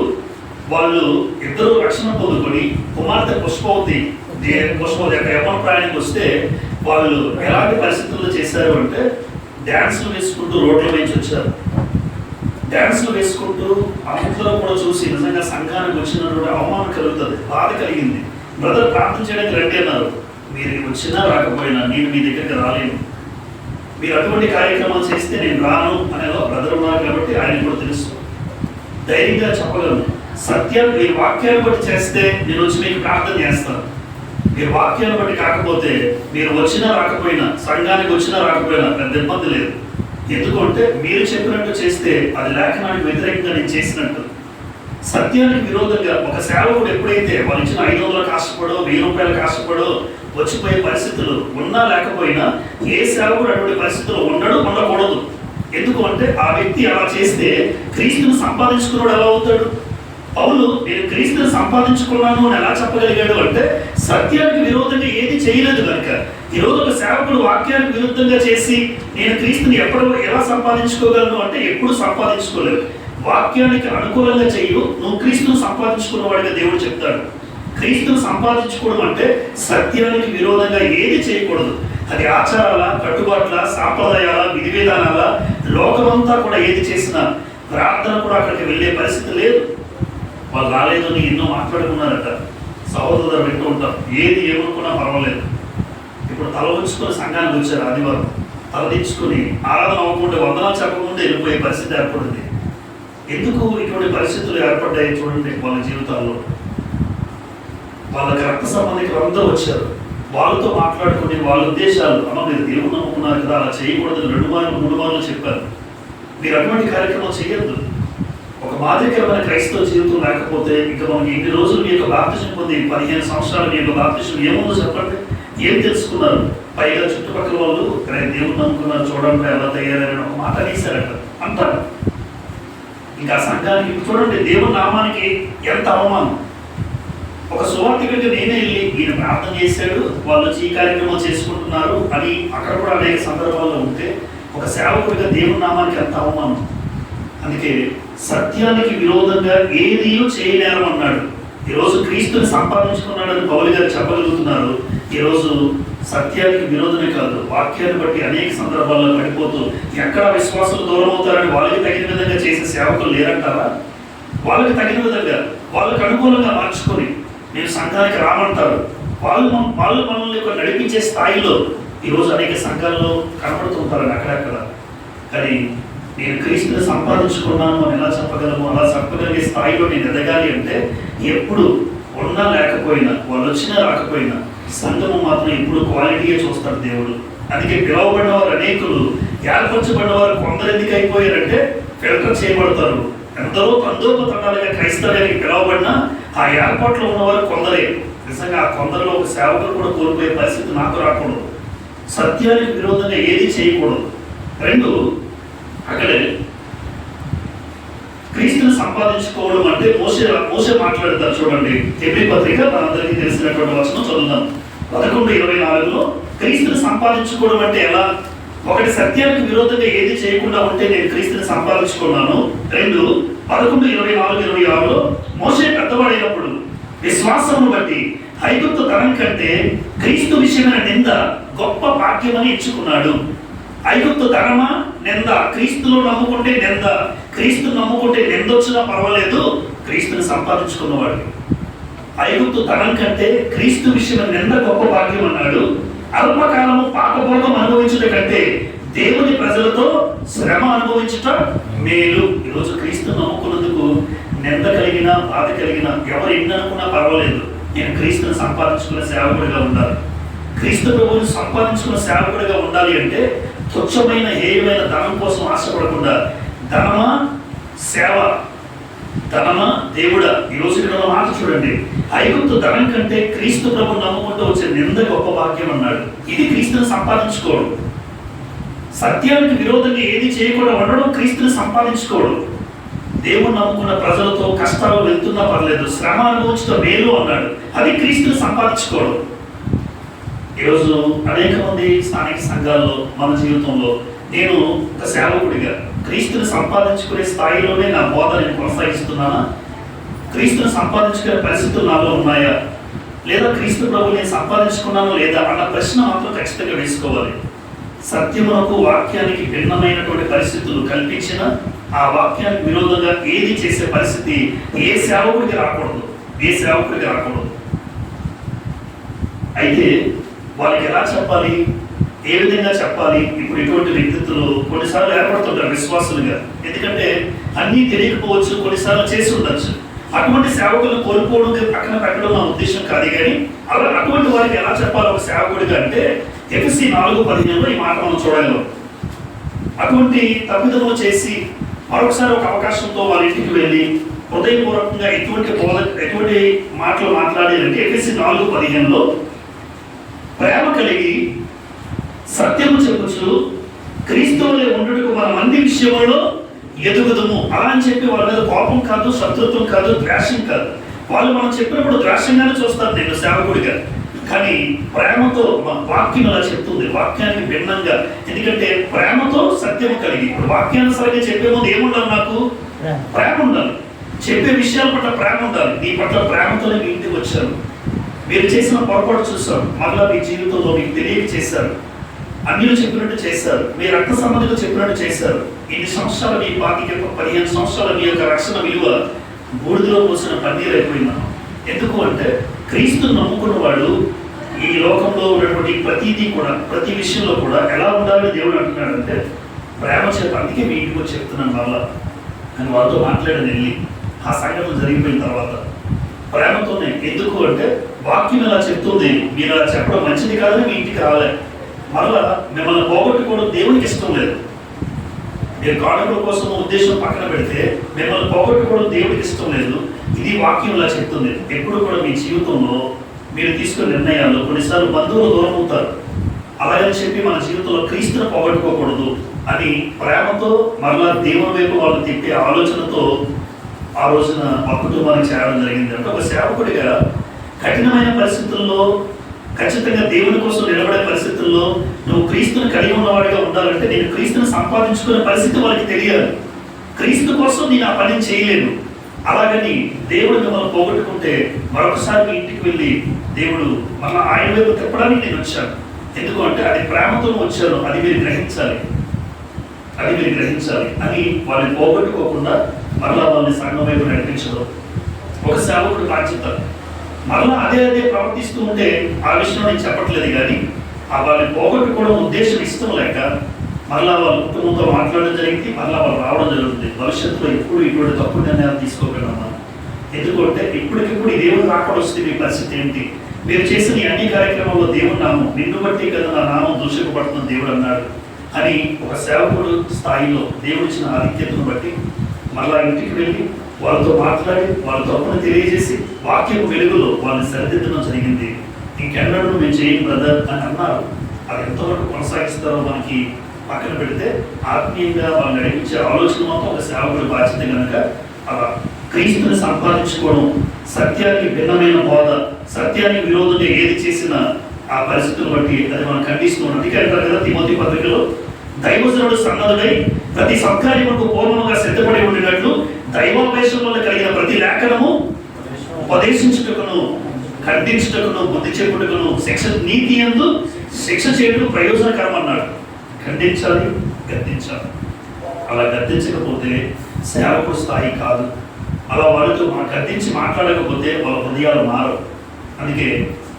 వాళ్ళు ఇద్దరు రక్షణ పొందుకొని కుమార్తె పుష్పవతి యొక్క యవ్వన ప్రయాణానికి వస్తే వాళ్ళు ఎలాంటి పరిస్థితుల్లో చేశారు అంటే డ్యాన్స్లు వేసుకుంటూ రోడ్ల నుంచి వచ్చారు. డ్యాన్స్లు వేసుకుంటూ అందరూ కూడా చూసి నిజంగా సంఘానికి వచ్చినటువంటి అవమానం కలుగుతుంది, బాధ కలిగింది. బ్రదర్ ప్రార్థన చేయడానికి రండి అన్నారు. మీరు వచ్చినా రాకపోయినా నేను మీ దగ్గరికి రాలేను, మీరు అటువంటి కార్యక్రమాలు చేస్తే నేను రాను అనేదో బ్రదర్ ఉన్నారు కాబట్టి ఆయన కూడా తెలుసు, ధైర్యంగా చెప్పగలను. సత్యం మీరు వాక్యాన్ని బట్టి చేస్తే నేను వచ్చి మీకు ప్రార్థన చేస్తాను. మీరు వాక్యాన్ని బట్టి కాకపోతే మీరు వచ్చినా రాకపోయినా, సంఘానికి వచ్చినా రాకపోయినా పెద్ద ఇబ్బంది లేదు. ఎందుకంటే మీరు చెప్పినట్టు చేస్తే అది లేఖనానికి వ్యతిరేకంగా నేను చేసినట్టు. సత్యానికి విరోధంగా ఒక సేవకుడు ఎప్పుడైతే వాళ్ళు ఇచ్చిన 500 కష్టపడో 1000 రూపాయలు కష్టపడో వచ్చిపోయే పరిస్థితులు ఉన్నా లేకపోయినా, ఏ సేవకుడు అటువంటి పరిస్థితులు ఉండకూడదు. ఎందుకు అంటే ఆ వ్యక్తి అలా చేస్తే క్రీస్తుని సంపాదించుకున్నాడు ఎలా అవుతాడు? పౌలు నేను క్రీస్తుని సంపాదించుకున్నాను అని ఎలా చెప్పగలిగాడు అంటే సత్యానికి విరోధంగా ఏది చేయలేదు కనుక. ఈరోజు ఒక సేవకుడు వాక్యానికి విరుద్ధంగా చేసి నేను క్రీస్తుని ఎలా సంపాదించుకోగలను అంటే ఎప్పుడు సంపాదించుకోలేవు. వాక్యానికి అనుకూలంగా చేయు, నువ్వు క్రీస్తుని సంపాదించుకున్న వాడిగా దేవుడు చెప్తాడు. క్రీస్తుని సంపాదించుకోవడం అంటే సత్యానికి విరోధంగా ఏది చేయకూడదు. అది ఆచారాల, కట్టుబాట్ల, సాంప్రదాయాల, విధి విధానాల, లోకమంతా కూడా ఏది చేసినా ప్రార్థన కూడా అక్కడికి వెళ్ళే పరిస్థితి లేదు. వాళ్ళు రాలేదు అని ఎన్నో మాట్లాడుకున్నారట. సహోదరులు వింటూ ఉంటాం, ఏది ఏమనుకున్నా పర్వాలేదు. ఇప్పుడు తల ఉంచుకొని సంఘానికి వచ్చారు, ఆదివారం తల దించుకొని ఆరాధన అవ్వకుండా వందనాలు చెప్పకుండా వెళ్ళిపోయే పరిస్థితి ఏర్పడింది. ఎందుకు ఇటువంటి పరిస్థితులు ఏర్పడ్డాయి చూడండి. వాళ్ళ జీవితాల్లో వాళ్ళకి రక్త సంబంధికులు అందరూ వచ్చారు. వాళ్ళతో మాట్లాడుకుని వాళ్ళ ఉద్దేశాలు, అమ్మ మీరు దేవుని నమ్ముకున్నారు కదా, అలా చేయకూడదు 2 మార్లు 3 మార్లు చెప్పారు. మీరు అటువంటి కార్యక్రమం చేయొద్దు. ఒక మాదిరికరమైన క్రైస్తవ జీవితం లేకపోతే ఇంకా మనకి ఇన్ని రోజులు మీ యొక్క బాప్తిజం పొంది 15 సంవత్సరాలు మీ యొక్క బాప్తిజం ఏముందో చెప్పండి, ఏం తెలుసుకున్నారు? పైగా చుట్టుపక్కల వాళ్ళు దేవుని నమ్ముకున్నారు చూడండి ఎలా తయారైన ఒక మాట అనేసారట అంటారు. ఇంకా సంఘానికి చూడండి, దేవుని నామానికి ఎంత అవమానం. ఒక సువార్థికుడిగా నేనే వెళ్ళి ఈయన ప్రార్థన చేశాడు, వాళ్ళు వచ్చి ఈ కార్యక్రమం చేసుకుంటున్నారు అని అక్కడ కూడా అనేక సందర్భాల్లో ఉంటే ఒక సేవకుడిగా దేవుని నామానికి ఎంత అవమానం. అందుకే సత్యానికి విరోధంగా ఏదీ చేయలేరు అన్నాడు. ఈరోజు క్రీస్తుని సంపాదించుకున్నాడని పౌలు గారు చెప్పగలుగుతున్నారు. ఈరోజు సత్యానికి విరోధమే కాదు, వాక్యాన్ని బట్టి అనేక సందర్భాల్లో పడిపోతూ ఎక్కడ విశ్వాసులు దూరం అవుతారని వాళ్ళకి తగిన విధంగా చేసే సేవకులు లేరంటారా? వాళ్ళకి తగిన విధంగా వాళ్ళకి అనుకూలంగా మార్చుకొని నేను సంఘానికి రామంటారు. వాళ్ళు మనల్ని నడిపించే స్థాయిలో ఈరోజు అనేక సంఘాల్లో కనపడుతుంటారని అక్కడక్కడ. కానీ నేను క్రీస్తుని సంపాదించుకున్నాను అని ఎలా చెప్పగలము? అలా చెప్పగలిగే స్థాయిలో నేను ఎదగాలి అంటే ఎప్పుడు ఉన్నా లేకపోయినా, వాళ్ళు వచ్చినా రాకపోయినా సంఘము మాత్రం ఎప్పుడు క్వాలిటీయే చూస్తాడు దేవుడు. అందుకే పిలువబడిన వారు అనేకులు, ఏర్పరచబడిన వారు కొందరు ఎందుకు అయిపోయారంటే ఫిల్టర్ చేయబడతారు. ఎందరో తండోపతండాలుగా క్రైస్తవానికి పిలువబడినా ఆ ఏర్పాట్లో ఉన్నవారు కొందరే. నిజంగా ఆ కొందరిలో ఒక సేవకులు కూడా కోల్పోయే పరిస్థితి నాకు రాకూడదు. సత్యానికి విరోధంగా ఏది చేయకూడదు. 2, అక్కడే క్రీస్తుని సంపాదించుకోవడం అంటే మోసే మాట్లాడతారు చూడండి. హెబ్రీ పత్రిక మనందరికీ తెలిసినటువంటి వచనం చదువుదాం. 11:24లో క్రీస్తుని సంపాదించుకోవడం అంటే ఎలా? 1 సత్యానికి విరోధంగా ఏది చేయకుండా ఉంటే నేను క్రీస్తుని సంపాదించుకున్నాను. 2 11:24-26లో మోసే పెద్దవాడైనప్పుడు విశ్వాసమును బట్టి ఐగుప్తు ధనం కంటే క్రీస్తు విషయమైన నింద గొప్ప భాగ్యమని ఎంచుకున్నాడు. ఐగుప్తు ధనమా నింద? క్రీస్తులో నమ్ముకుంటే నింద, క్రీస్తు నమ్ముకుంటే నింద వచ్చినా పర్వాలేదు, క్రీస్తుని సంపాదించుకున్నవాడు. ఐగుప్తు ధనం కంటే క్రీస్తు విషయమైన నింద గొప్ప భాగ్యం అన్నాడు. అల్పకాలము పాపభోగం అనుభవించుట కంటే దేవుని ప్రజలతో శ్రమ అనుభవించుట మేలు. ఈరోజు క్రీస్తు నమ్ముకున్నందుకు నింద కలిగినా బాధ కలిగినా ఎవరు ఎన్ని అనుకున్నా పర్వాలేదు, నేను క్రీస్తుని సంపాదించుకున్న సేవకుడిగా ఉండాలి. క్రీస్తు ప్రభువుని సంపాదించుకున్న సేవకుడిగా ఉండాలి అంటే తుచ్చమైన హేయమైన ధనం కోసం ఆశపడకుండా ధనమా సేవ ధనమా దేవుడా? ఈ రోజు ఇక్కడ ఉన్న మాట చూడండి, ఐగుప్తు ధనం కంటే క్రీస్తు ప్రభు నమ్ముకుంటూ వచ్చే నింద గొప్ప భాగ్యం అన్నాడు. ఇది క్రీస్తుని సంపాదించుకోవడం. సత్యానికి విరోధంగా ఏది చేయకుండా ఉండడం క్రీస్తుని సంపాదించుకోవడం. దేవుడు నమ్ముకున్న ప్రజలతో కష్టాలు వెళ్తున్నా పర్లేదు, శ్రమ అనుభవించడం మేలు అన్నాడు. అది క్రీస్తుని సంపాదించుకోవడం. ఈరోజు అనేక మంది స్థానిక సంఘాల్లో మన జీవితంలో నేను ఒక సేవకుడిగా క్రీస్తుని సంపాదించుకునే స్థాయిలోనే నా బోధ నేను కొనసాగిస్తున్నానా? క్రీస్తుని సంపాదించుకునే పరిస్థితులు నాలో ఉన్నాయా? లేదా క్రీస్తు ప్రభు నేను సంపాదించుకున్నానో లేదా అన్న ప్రశ్న మాత్రం ఖచ్చితంగా వేసుకోవాలి. సత్యమునకు వాక్యానికి భిన్నమైనటువంటి పరిస్థితులు కల్పించిన ఆ వాక్యానికి విరోధంగా ఏది చేసే పరిస్థితి ఏ సేవకుడికి రాకూడదు. అయితే వాళ్ళకి ఎలా చెప్పాలి, ఏ విధంగా చెప్పాలి? ఇప్పుడు ఇటువంటి వ్యక్తిత్తులు కొన్నిసార్లు ఏర్పడుతుంటారు విశ్వాసులుగా. ఎందుకంటే అన్నీ తెలియకపోవచ్చు, కొన్నిసార్లు చేసి ఉండొచ్చు. అటువంటి సేవకులను కోల్పోవడం పక్కన పెట్టడం నా ఉద్దేశం కాదు. కానీ అలా అటువంటి వారికి ఎలా చెప్పాలి ఒక సేవకుడిగా అంటే ఎఫెసీ 4:15 ఈ మాట మనం చూడగలం. అటువంటి తప్పిదములు చేసి మరొకసారి ఒక అవకాశంతో వాళ్ళ ఇంటికి వెళ్ళి హృదయపూర్వకంగా ఎటువంటి మాటలు మాట్లాడాలంటే ఎఫెసీ 4:15 ప్రేమ కలిగి సత్యము చెప్పుచు క్రీస్తువులే ఉండుటకు మనం అన్ని విషయంలో ఎదుగుదము. అలా అని చెప్పి వాళ్ళ మీద కోపం కాదు, శత్రుత్వం కాదు, ద్వేషం కాదు. వాళ్ళు మనం చెప్పినప్పుడు ద్వేషంగానే చూస్తారు నేను సేవకుడిగా. కానీ ప్రేమతో వాక్యం అలా చెప్తుంది, వాక్యానికి భిన్నంగా. ఎందుకంటే ప్రేమతో సత్యము కలిగి. ఇప్పుడు వాక్యానుసారంగా చెప్పే ముందు ఏముండాలి? నాకు ప్రేమ ఉండాలి. చెప్పే విషయాల పట్ల ప్రేమ ఉండాలి. నీ పట్ల ప్రేమతోనే మీ ఇంటికి వచ్చాను. మీరు చేసిన పొరపాటు చూసారు, మళ్ళా మీ జీవితంలో మీకు తెలియక చేశారు. అన్యులు చెప్పినట్టు చేశారు, మీ రక్త సంబంధికులు చెప్పినట్టు చేశారు. ఇన్ని సంవత్సరాలు మీ 15 సంవత్సరాల మీ యొక్క రక్షణ విలువ బూడిదలో పోసిన పన్నీరు అయిపోయిందాం. ఎందుకు అంటే క్రీస్తుని నమ్ముకున్న వాడు ఈ లోకంలో ఉన్నటువంటి ప్రతిదీ కూడా, ప్రతి విషయంలో కూడా ఎలా ఉండాలని దేవుడు అంటున్నాడంటే ప్రేమ చేత. అందుకే మీ ఇంటికి వచ్చి చెప్తున్నాను వాళ్ళ అని వాళ్ళతో మాట్లాడని వెళ్ళి ఆ సంఘటన జరిగిపోయిన తర్వాత ప్రేమతోనే. ఎందుకు అంటే వాక్యం ఎలా చెప్తుంది, మీరు అలా చెప్పడం మంచిది కాదని మీ ఇంటికి రాలే. మళ్ళా మిమ్మల్ని పోగొట్టుకోవడం దేవునికి ఇష్టం లేదు. మీరు కానుకల కోసం ఉద్దేశం పక్కన పెడితే మిమ్మల్ని పోగొట్టుకోవడం దేవుడికి ఇష్టం లేదు. ఇది వాక్యం ఇలా చెప్తుంది. ఎప్పుడు కూడా మీ జీవితంలో మీరు తీసుకునే నిర్ణయాలు కొన్నిసార్లు బంధువులు దూరం అవుతారు. అలాగని చెప్పి మన జీవితంలో క్రీస్తుని పోగొట్టుకోకూడదు అని ప్రేమతో మరలా దేవుని వైపు వాళ్ళు తిప్పే ఆలోచనతో ఆ రోజున మా కుటుంబానికి చేరడం జరిగింది. అంటే ఒక సేవకుడిగా కఠినమైన పరిస్థితుల్లో, ఖచ్చితంగా దేవుని కోసం నిలబడే పరిస్థితుల్లో నువ్వు క్రీస్తుని కలిగి ఉన్నవాడిగా ఉండాలంటే నేను క్రీస్తుని సంపాదించుకునే పరిస్థితి వాళ్ళకి తెలియాలి. క్రీస్తు కోసం నేను ఆ పని చేయలేను. అలాగని దేవుడు మిమ్మల్ని పోగొట్టుకుంటే మరొకసారి మీ ఇంటికి వెళ్ళి దేవుడు మళ్ళీ ఆయన వైపు తిప్పడానికి నేను వచ్చాను. ఎందుకు అంటే అది ప్రేమతో వచ్చాను, అది మీరు గ్రహించాలి అని వాళ్ళని పోగొట్టుకోకుండా మరలా వాళ్ళని సంఘం వైపు నడిపించడం ఒక సేవకుడు బాధ్యత. మరలా అదే ప్రవర్తిస్తూ ఉంటే ఆ విషయంలో నేను చెప్పట్లేదు. కానీ ఆ వాళ్ళని పోగొట్టుకోవడం ఉద్దేశం ఇష్టం లేక మరలా వాళ్ళ కుటుంబంతో మాట్లాడడం జరిగింది. మరలా వాళ్ళు రావడం జరుగుతుంది. భవిష్యత్తులో ఎప్పుడు ఇటువంటి తప్పుడు నిర్ణయాలు తీసుకోగలమా? ఎందుకంటే ఇప్పటికిప్పుడు ఈ దేవుడు రాకుండా వస్తే మీ పరిస్థితి ఏంటి? మీరు చేసిన ఈ అన్ని కార్యక్రమాల్లో దేవుడు నామం నిన్ను బట్టి కదా నా నామం దూషింపబడుతుంది దేవుడు అన్నాడు అని ఒక సేవకుడు స్థాయిలో దేవుడిచ్చిన ఆధిక్యతను బట్టి మరలా ఇంటికి వెళ్ళి వాళ్ళతో మాట్లాడి వాళ్ళ తప్పును తెలియజేసి వాక్యపు వెలుగులో వాళ్ళని సరిదిద్దడం జరిగింది. ఇంకెన్నడూ మేము చేయని బ్రదర్ అని అన్నారు. అది ఎంతవరకు కొనసాగిస్తారో మనకి పక్కన పెడితే ఆత్మీయంగా వాళ్ళని నడిపించే ఆలోచన మాత్రం ఒక సేవకుడి బాధ్యత కనుక అలా క్రీస్తుని సంపాదించుకోవడం, సత్యానికి భిన్నమైన బోధ, సత్యానికి విరోధంగా ఏది చేసినా ఆ పరిస్థితులను బట్టి అది మనం ఖండిస్తున్నాం. అందుకే అంటారు కదా తిమోతి పత్రికలో దైవజనుడు సన్నదుడై ప్రతి సత్కార్యములకు పూర్ణముగా సిద్ధపడి ఉండినట్లు దైవోపదేశం వల్ల కలిగిన ప్రతి లేఖనము ఉపదేశించుటకును, ఖండించుటకును, బుద్ధి చెప్పుటకును, నీతి యందు శిక్ష చేయడం ప్రయోజనకరం అన్నాడు. ఖండించాలి, గద్దించాలి. అలా గద్దించకపోతే సేవకుడు స్థాయి కాదు. అలా వాళ్ళతో గద్దించి మాట్లాడకపోతే వాళ్ళ హృదయాలు మారవు. అందుకే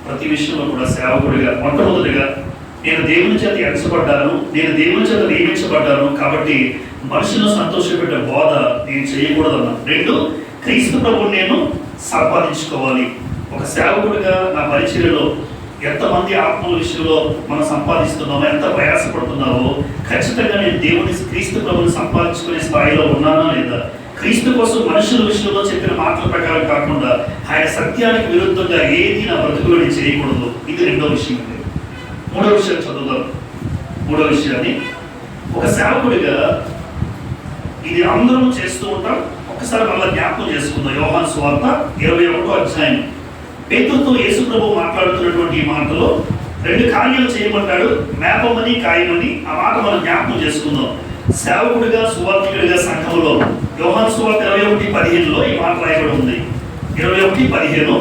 ప్రతి విషయంలో కూడా సేవకుడిగా మొట్టమొదటిగా నేను దేవుని చేత ఎంచబడ్డాను, నేను దేవుని చేత నియమించబడ్డాను కాబట్టి మనుషులను సంతోషపెట్టే బోధ నేను చేయకూడదన్నా. 2, క్రీస్తు ప్రభువుని నేను సంపాదించుకోవాలి. ఒక సేవకుడిగా నా పరిచర్యలో ఎంతమంది ఆత్మల విషయంలో మనం సంపాదిస్తున్నామో, ఎంత ప్రయాసపడుతున్నావో ఖచ్చితంగా నేను దేవుని క్రీస్తు ప్రభువుని సంపాదించుకునే స్థాయిలో ఉన్నానా లేదా? క్రీస్తు కోసం మనుషుల విషయంలో చెప్పిన మాటల ప్రకారం కాకుండా ఆయన సత్యానికి విరుద్ధంగా ఏది నా బ్రతుకులో నేను చేయకూడదు. ఇది రెండో విషయం. మూడో విషయం చదువుదాం. మూడో విషయాన్ని ఒక సేవకుడిగా ఇది అందరం చేస్తూ ఉంటాం. ఒకసారి మళ్ళీ జ్ఞాపకం చేసుకుందాం. యోహాను సువార్త 21వ అధ్యాయం. పేతురుతో యేసు ప్రభువు మాట్లాడుతున్నటువంటి ఈ మాటలో 2 కార్యాలు చేయమంటాడు, మేపమని కాయమని. ఆ మాట మనం జ్ఞాపకం చేసుకుందాం. సేవకుడిగా సువార్తికుడిగా సంఘంలో యోహాను సువార్త 21:15లో ఈ మాట రాయబడి ఉంది. 21:15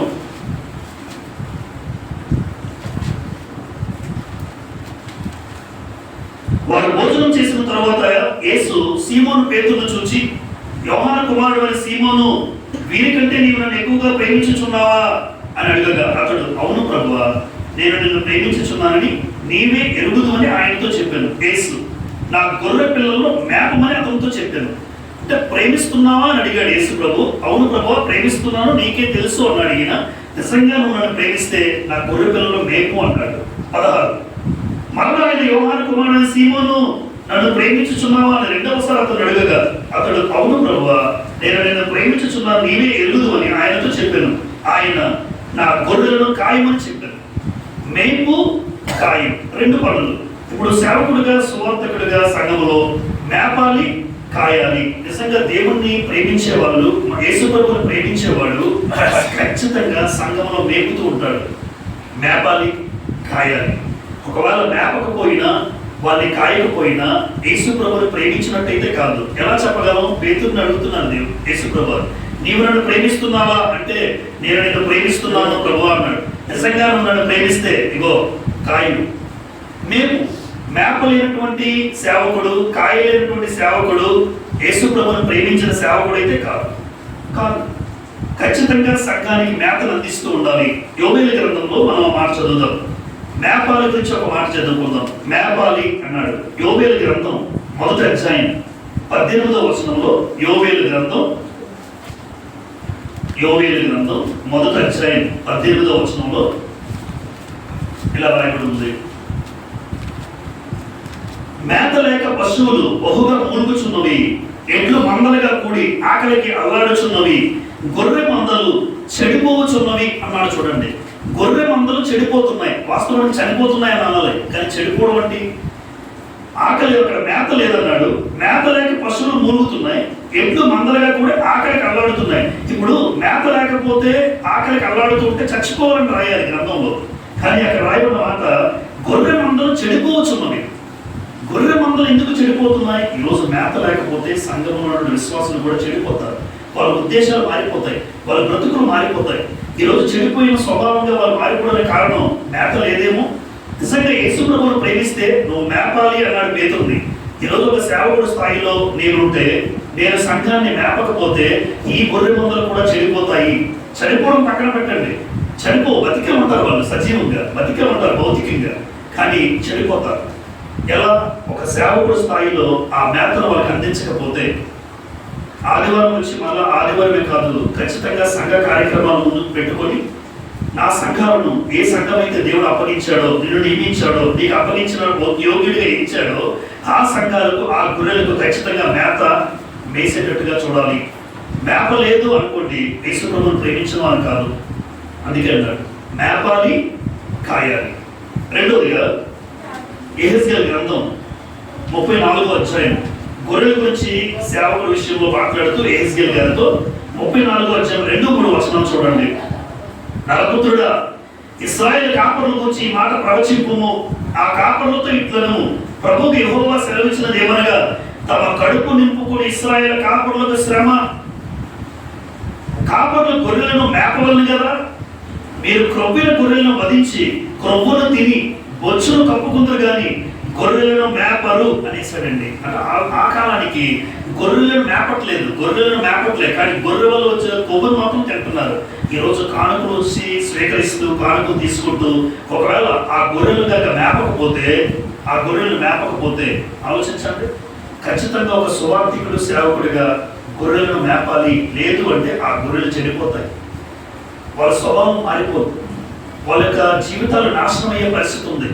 వారు భోజనం చేసిన తర్వాత యేసు సీమోను పేతురును చూచి, యోహాను కుమారుడు అని సీమోను, వీరికంటే నీవు నన్ను ఎక్కువగా ప్రేమించుచున్నావా అని అడగగా అతడు, అవును ప్రభువా, నేను నిన్ను ప్రేమించుచున్నానని నీవే ఎరుగుదువని ఆయనతో చెప్పాను. యేసు, నా గొర్రె పిల్లలను మేపమని అతనితో చెప్పాను. అంటే ప్రేమిస్తున్నావా అని అడిగాడు యేసు ప్రభు. అవును ప్రభువా, ప్రేమిస్తున్నాను, నీకే తెలుసు అన్నాడు ఈయన. నిజంగా నువ్వు నన్ను ప్రేమిస్తే నా గొర్రె పిల్లలు మేపు అన్నాడు. 16 మరలా ఆయన యోహాను కుమారుడు సీమోను, నన్ను ప్రేమించుచున్నావా అని రెండవసారి అతను అడగగా అతడు, అవును ప్రభువా, నేను నిన్ను ప్రేమించుచున్నాను, నీవే ఎరుగుదు అని ఆయనతో చెప్పాను. ఆయన, నా గొర్రెలను కాయమని చెప్పాను. మేపు కాయం 2 పనులు. ఇప్పుడు సేవకుడిగా సువార్తకుడిగా సంఘములో మేపాలి, కాయాలి. నిజంగా దేవుణ్ణి ప్రేమించే వాళ్ళు, యేసు ప్రభువుని ప్రేమించే వాళ్ళు ఖచ్చితంగా సంఘంలో మేపుతూ ఉంటాడు. మేపాలి, కాయాలి. ఒకవేళ మేపకపోయినా, వాళ్ళని కాయకపోయినా యేసు ప్రభువుని ప్రేమించినట్టయితే కాదు. ఎలా చెప్పగలం? పేతురుని అడుగుతున్నాను, దేవుడు యేసు ప్రభు, నీవు నన్ను ప్రేమిస్తున్నావా అంటే, నేను నిన్ను ప్రేమిస్తున్నాను ప్రభు అన్నాడు. నిజంగా నువ్వు నన్ను ప్రేమిస్తే ఇగో కాయు. మేము మేపలేనటువంటి సేవకుడు, కాయలేనటువంటి సేవకుడు యేసు ప్రభువుని ప్రేమించిన సేవకుడు అయితే కాదు. ఖచ్చితంగా సంఘానికి మేతను అందిస్తూ ఉండాలి. యోబేలు గ్రంథంలో మనం మాట చదువుదాం. మేపాలి గురించి ఒక మాట చదువుకుందాం. మేపాలి అన్నాడు. యోబేలు గ్రంథం 1వ అధ్యాయం 18వ వచనంలో యోబేలు గ్రంథం 1వ అధ్యాయం 18వ వచనంలో ఇలా రాయబడి ఉంది. మేత లేక పశువులు బహుగా మూలుగుచున్నవి, ఎడ్లు మందలుగా కూడి ఆకలికి అల్లాడుచున్నవి, గొర్రె మందలు చెడిపోవచ్చున్నవి అన్నాడు. చూడండి, గొర్రె మందలు చెడిపోతున్నాయి. వాస్తవానికి చనిపోతున్నాయి అని అనాలి, కానీ చెడిపోవడం అంటే ఆకలి, అక్కడ మేత లేదన్నాడు. మేత లేక పశువులు మూలుగుతున్నాయి, ఎడ్లు మందలుగా కూడా ఆకలికి అల్లాడుతున్నాయి. ఇప్పుడు మేత లేకపోతే ఆకలికి అల్లాడుతుంటే చచ్చిపోవాలని రాయాలి గ్రంథంలో, కానీ అక్కడ రాయబడిన మాట గొర్రె మందలు చెడిపోవచ్చున్నవి. గొర్రె మందలు ఎందుకు చెడిపోతున్నాయి? ఈరోజు మేత లేకపోతే సంఘంలో విశ్వాసులు కూడా చెడిపోతారు. వాళ్ళ ఉద్దేశాలు మారిపోతాయి, వాళ్ళ బ్రతుకులు మారిపోతాయి. ఈరోజు చెడిపోయిన స్వభావంగా వాళ్ళు మారిపోవడానికి కారణం మేత లేదేమో. నిజంగా యేసు ప్రభువును ప్రేమిస్తే నువ్వు మేపాలి అన్నాడు పేతురుని. ఈరోజు ఒక సేవకుడు స్థాయిలో నేనుంటే, నేను సంఘాన్ని మేపకపోతే ఈ గొర్రె మందలు కూడా చెడిపోతాయి. చనిపోవడం పక్కన పెట్టండి, బతికే ఉంటారు వాళ్ళు, సజీవంగా బతికే ఉంటారు భౌతికంగా, కానీ చెడిపోతారు. ఎలా? ఒక సేవకుడు స్థాయిలో ఆ మేతను వాళ్ళకి అందించకపోతే, ఆదివారం వచ్చి మళ్ళా ఆదివారమే కాదు, ఖచ్చితంగా సంఘ కార్యక్రమాలు ముందుకు పెట్టుకొని నా సంఘాలను ఏ సంఘం అయితే దేవుడు అప్పగించాడో, నిన్ను నియమించాడో, నీకు అప్పగించిన యోగ్యుడిగా ఇచ్చాడో ఆ సంఘాలకు, ఆ గొర్రెలకు ఖచ్చితంగా మేత మేసేటట్టుగా చూడాలి. మేప లేదు అనుకోండి, యేసు ప్రభువును ప్రేమించడం అని కాదు. అందుకే అన్నాడు మేపాలి, కాయాలి. రెండోదిగా యెహెజ్కేలు గ్రంథం 34వ అధ్యాయం గొర్రెల గురించి సేవకుల విషయంలో మాట్లాడుతూ యెహెజ్కేలు గారితో 34వ అధ్యాయం 2-3 వచనం చూడండి. నరపుత్రుడా, ఇశ్రాయేలు కాపరుల గురించి ఈ మాట ప్రవచింపుము. ఆ కాపరులతో ఇట్లను, ప్రభువు యెహోవా సెలవిచ్చినది ఏమనగా, తమ కడుపు నింపుకుని ఇశ్రాయేలు కాపరులకు శ్రమ. కాపరుల గొర్రెలను మేపవలను కదా, మీరు క్రొవ్విన గొర్రెలను వధించి క్రొవ్వును తిని బొచ్చును కప్పుకుందరు కానీ గొర్రెలను మేపరు అనేసాడండి. అంటే ఆ కాలానికి గొర్రెలను మేపట్లేదు, కానీ గొర్రె వల్ల వచ్చే కొవ్వును మాత్రం తింటున్నారు. ఈరోజు కానుకలు వచ్చి స్వీకరిస్తూ కానుకలు తీసుకుంటూ, ఒకవేళ ఆ గొర్రెలు మేపకపోతే ఆలోచించండి. ఖచ్చితంగా ఒక సువార్థికుడు సేవకుడిగా గొర్రెలను మేపాలి. లేదు అంటే ఆ గొర్రెలు చెడిపోతాయి, వాళ్ళ స్వభావం మారిపోతుంది, వాళ్ళ యొక్క జీవితాలు నాశనం అయ్యే పరిస్థితి ఉంది.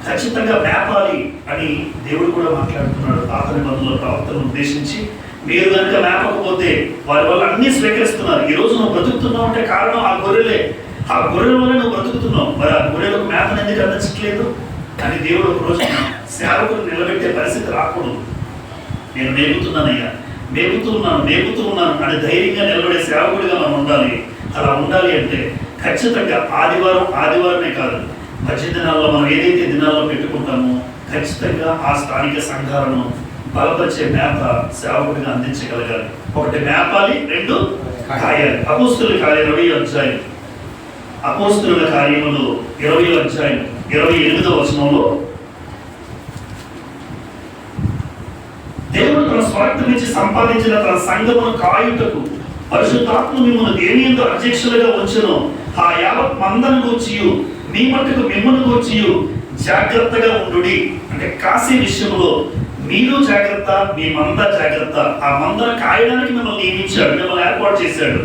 ఖచ్చితంగా మేపాలి అని దేవుడు కూడా మాట్లాడుతున్నాడు. పాత నిబంధనలో ప్రవక్తను ఉద్దేశించి మీరు కనుక మేపకపోతే వారి వల్ల అన్ని స్వీకరిస్తున్నారు. ఈ రోజు నువ్వు బ్రతుకుతున్నావు అంటే కారణం ఆ గొర్రెలే. ఆ గొర్రెల వల్ల నువ్వు బ్రతుకుతున్నావు. మరి ఆ గొర్రెలకు మేపను ఎందుకు అందించట్లేదు? కానీ దేవుడు ఒక రోజు సేవకులు నిలబెట్టే పరిస్థితి రాకూడదు. నేను మేపుతూ ఉన్నాను అని ధైర్యంగా నిలబడే సేవకుడిగా మనం ఉండాలి. అలా ఉండాలి అంటే ఖచ్చితంగా ఆదివారమే కాదు, మధ్య దినాల్లో మనం ఏదైతే దినాల్లో పెట్టుకుంటామో ఖచ్చితంగా ఆ స్థానిక సంఘాలను బలపరిచే మేప సేవకుడిగా అందించగలగాలి. ఒకటి మేపాలి, రెండు కాయాలి. అపోస్తుల కార్యం 20వ అధ్యాయం, అపోస్తుల కార్యములు 20వ అధ్యాయం 28వ వచనంలో దేవుడు తన స్వార్థం నుంచి సంపాదించిన తన సంఘమును కాయుటకు పరిశుద్ధాత్మ మిమ్మల్ని దేని యందు అధ్యక్షులుగా ఉంచును. ఆ యావత్ మందను గూర్చియు మీ మట్టుకు మిమ్మల్ని గూర్చియు జాగ్రత్తగా ఉండుడి. అంటే కాసే విషయంలో మీరు జాగ్రత్త, మీ మంద జాగ్రత్త. ఆ మందను కాయడానికి మిమ్మల్ని నియమించాడు, మిమ్మల్ని ఏర్పాటు చేశాడు.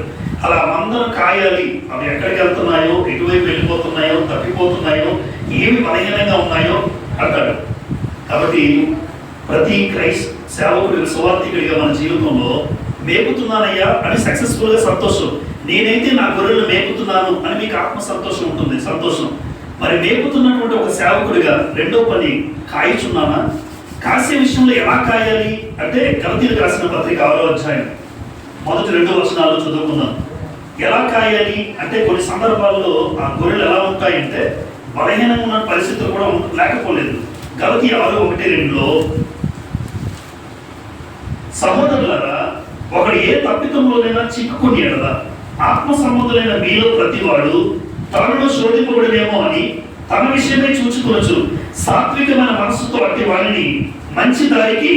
అలా మందను కాయాలి. అవి ఎక్కడికి వెళ్తున్నాయో, ఎటువైపు వెళ్ళిపోతున్నాయో, తప్పిపోతున్నాయో, ఏమి బలహీనంగా ఉన్నాయో అంటాడు. కాబట్టి ప్రతి క్రైస్ట్ సేవకుడిగా సువార్థికుడిగా మన జీవితంలో మేపుతున్నానయ్యా అని సక్సెస్ఫుల్గా సంతోషం. నేనైతే నా గొర్రెలు మేపుతున్నాను అని మీకు ఆత్మ సంతోషం ఉంటుంది, సంతోషం. మరి మేపుతున్నటువంటి ఒక సేవకుడిగా రెండో పని కాయచున్నానా? కాసే విషయంలో ఎలా కాయాలి అంటే గలతీయులకు రాసిన పత్రిక 6వ అధ్యాయం మొదటి 2 వచనాలు చదువుకుందాం. ఎలా కాయాలి అంటే కొన్ని సందర్భాల్లో ఆ గొర్రెలు ఎలా ఉంటాయంటే బలహీనంగా ఉన్న పరిస్థితులు కూడా లేకపోలేదు. గలతీయ 6:1-2లో సహోదరులారా, ఒకడు ఏ తప్పితంలోనైనా చిక్కుకుని ఎడల ఆత్మ సంబంధులైన మీలో ప్రతివాడు తనను శోధింపబడినేమో అని తన విషయమే చూచుకోవచ్చు. సాత్వికమైన మనసుతో అట్టి వాడిని మంచి దారికి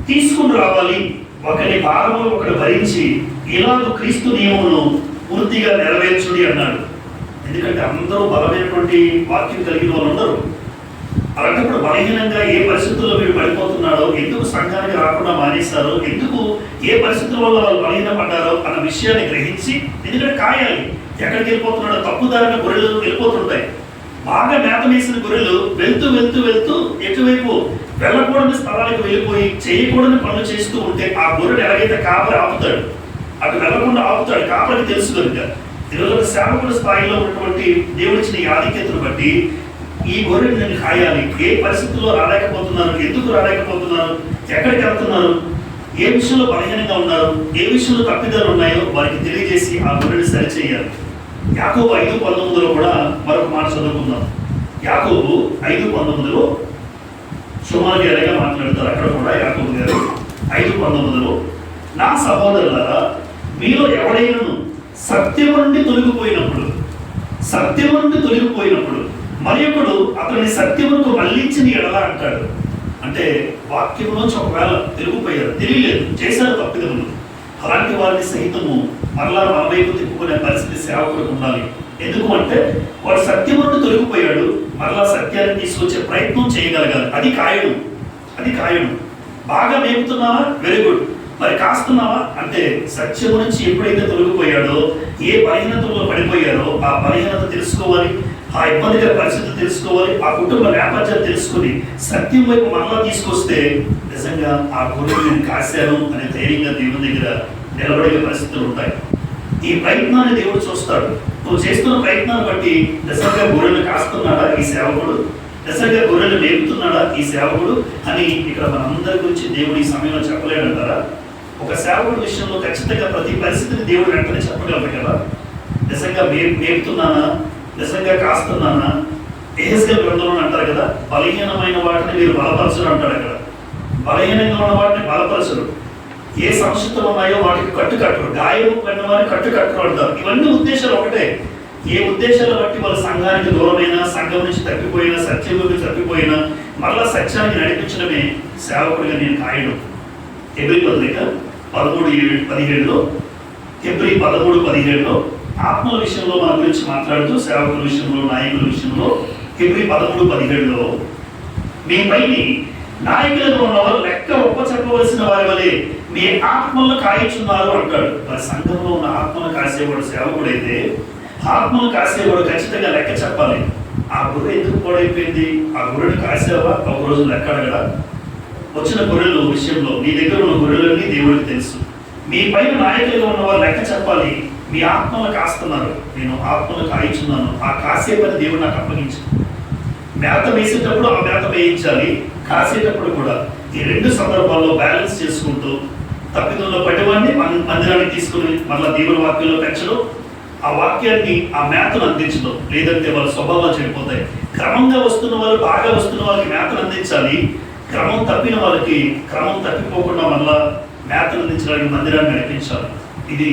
తీసుకుని రావాలి. ఒకరి భారములు ఒకడు భరించి ఇలాగ క్రీస్తు నియమమును పూర్తిగా నెరవేర్చుడి అన్నాడు. ఎందుకంటే అందరూ బలమైనటువంటి వాక్యం కలిగిన వాళ్ళు ఉండరు. అలాంటప్పుడు బలహీనంగా ఏ పరిస్థితుల్లో మీరు పడిపోతున్నాడో, ఎందుకు సంఘానికి రాకుండా మానేశారో, ఎందుకు ఏ పరిస్థితుల వల్ల వాళ్ళు బలహీనపడ్డారో అన్న విషయాన్ని గ్రహించి, ఎందుకంటే కాయాలి. ఎక్కడికి వెళ్ళిపోతున్నాడో తప్పుదారిన గొర్రెలు వెళ్ళిపోతుంటాయి. బాగా మేత వేసిన గొర్రెలు వెళ్తూ వెళ్తూ వెళ్తూ ఎటువైపు వెళ్ళకూడని స్థలానికి వెళ్ళిపోయి చేయకూడని పనులు చేస్తూ ఉంటే ఆ గొర్రెలు ఎలాగైతే కాపరి ఆపుతాడు, అటు వెళ్లకుండా ఆపుతాడు. కాపరికి తెలుసు కనుక ఈరోజు ఒక సేవకుడి స్థాయిలో ఉన్నటువంటి దేవుడిచ్చిన ఈ ఆధిక్యతను బట్టి ఈ గొర్రెని నేను కాయాలి. ఏ పరిస్థితుల్లో రాలేకపోతున్నారు, ఎందుకు రాలేకపోతున్నారు, ఎక్కడికి వెళ్తున్నారు, ఏ విషయంలో బలహీనంగా ఉన్నారు, ఏ విషయంలో తప్పిదాలు ఉన్నాయో వారికి తెలియజేసి ఆ గొర్రెని సరిచేయాలి. యాకోబు 5:19లో కూడా మరొక మాట చదువుకుందాం. యాకోబు 5:19లో సుమారు గారిగా మాట్లాడతారు. అక్కడ కూడా యాకోబు గారు 5:19లో నా సహోదరులారా, మీలో ఎవడైనాను సత్యము నుండి తొలగిపోయినప్పుడు మరి ఒకడు అతని సత్యమునకు మళ్ళించిన ఎడల అంటాడు. అంటే వాక్యంలోంచి ఒకవేళ తిరిగిపోయారు, తెలియలేదు, చేశారు తప్పిదములు, అలాంటి వారిని సహితము మరలా మన వైపు తిప్పుకునే పరిస్థితి సేవకుడికి ఉండాలి. ఎందుకు అంటే వాడు సత్యం నుండి తొలగిపోయాడు, మరలా సత్యాన్ని తీసుకొచ్చే ప్రయత్నం చేయగలగాలి. అది కాయడం. బాగా మేపుతున్నావా, వెరీ గుడ్. మరి కాస్తున్నావా అంటే సత్యము నుంచి ఎప్పుడైతే తొలగిపోయాడో, ఏ బలహీనతలో పడిపోయారో ఆ బలహీనత తెలుసుకోవాలి, ఆ ఇబ్బందికర పరిస్థితి తెలుసుకోవాలి, ఆ కుటుంబ నేపథ్యం తెలుసుకుని సత్యం వైపు మరలా తీసుకొస్తే నిజంగా ఆ గొర్రెలు నేను కాశాను అనే ధైర్యంగా దేవుని దగ్గర నిలబడే పరిస్థితులు ఉంటాయి. ఈ ప్రయత్నాన్ని దేవుడు చూస్తాడు. నువ్వు చేస్తున్న ప్రయత్నాన్ని బట్టి నిజంగా గొర్రెలు కాస్తున్నాడా ఈ సేవకుడు, నిజంగా గొర్రెలు మేపుతున్నాడా ఈ సేవకుడు అని ఇక్కడ మనందరి గురించి దేవుడు ఈ సమయంలో చెప్పలేడంటారా? ఒక సేవకుడి విషయంలో ఖచ్చితంగా ప్రతి పరిస్థితిని దేవుడు వెంటనే చెప్పగలరు కదా. నిజంగా మేపుతున్నానా, నిజంగా కాస్తున్నానా? ఎహెజ్కేలు గ్రంథంలో అంటారు కదా, బలహీనమైన వాటిని మీరు బలపరచరు అంటాడు. అక్కడ బలహీనంగా ఉన్న వాటిని బలపరచరు, ఏ సంస్కృతులు ఉన్నాయో వాటికి కట్టుకట్టరు, గాయము పడిన వారిని కట్టుకట్టరు అంటారు. ఇవన్నీ ఉద్దేశాలు ఒకటే. ఏ ఉద్దేశాలు బట్టి వాళ్ళ సంఘానికి దూరమైనా, సంఘం నుంచి తప్పిపోయినా, సత్యం నుంచి తప్పిపోయినా మరలా సత్యానికి నడిపించడమే సేవకుడిగా నేను కాయడం. హెబ్రీ పత్రిక 13:17లో హెబ్రీ 13:17లో ఆత్మల విషయంలో మన గురించి మాట్లాడుతూ సేవకుల విషయంలో, నాయకుల విషయంలో హెబ్రీ 13:17లో మీ పైని నాయకులుగా ఉన్నవారు లెక్క ఒప్ప చెప్పవలసిన వారి వలె మీ ఆత్మలను కాయచున్నారు అంటాడు. మరి సంఘంలో ఉన్న ఆత్మను కాసేవాడు సేవకుడైతే ఆత్మను కాసేవాడు ఖచ్చితంగా లెక్క చెప్పాలి. ఆ గొర్రె ఎందుకు పాడైపోయింది, ఆ గొర్రెను కాసేవా, ఒక రోజు లెక్క అడగడా? వచ్చిన గొర్రెల విషయంలో నీ దగ్గర ఉన్న గొర్రెలన్నీ దేవుడికి తెలుసు. మీ పైన నాయకులుగా ఉన్న వారు లెక్క చెప్పాలి. మీ ఆత్మలు కాస్తున్నారు, నేను ఆత్మలు కాయిచున్నాను, ఆ కాసే పని దేవుడు నాకు అప్పగించు. మేత వేసేటప్పుడు ఆ మేత వేయించాలి, కాసేటప్పుడు కూడా. ఈ రెండు సందర్భాల్లో బ్యాలెన్స్ చేసుకుంటూ తప్పిదంలో పడ్డవాడిని మందిరానికి తీసుకుని మళ్ళీ దేవుని వాక్యంలో పెంచడం, ఆ వాక్యాన్ని ఆ మేతను అందించడం. లేదంటే వాళ్ళ స్వభావాలు చెడిపోతాయి. క్రమంగా వస్తున్న వాళ్ళు, బాగా వస్తున్న వాళ్ళకి మేతను అందించాలి. క్రమం తప్పిన వాళ్ళకి క్రమం తప్పిపోకుండా మళ్ళా మేతను అందించడానికి మందిరాన్ని నడిపించాలి. ఇది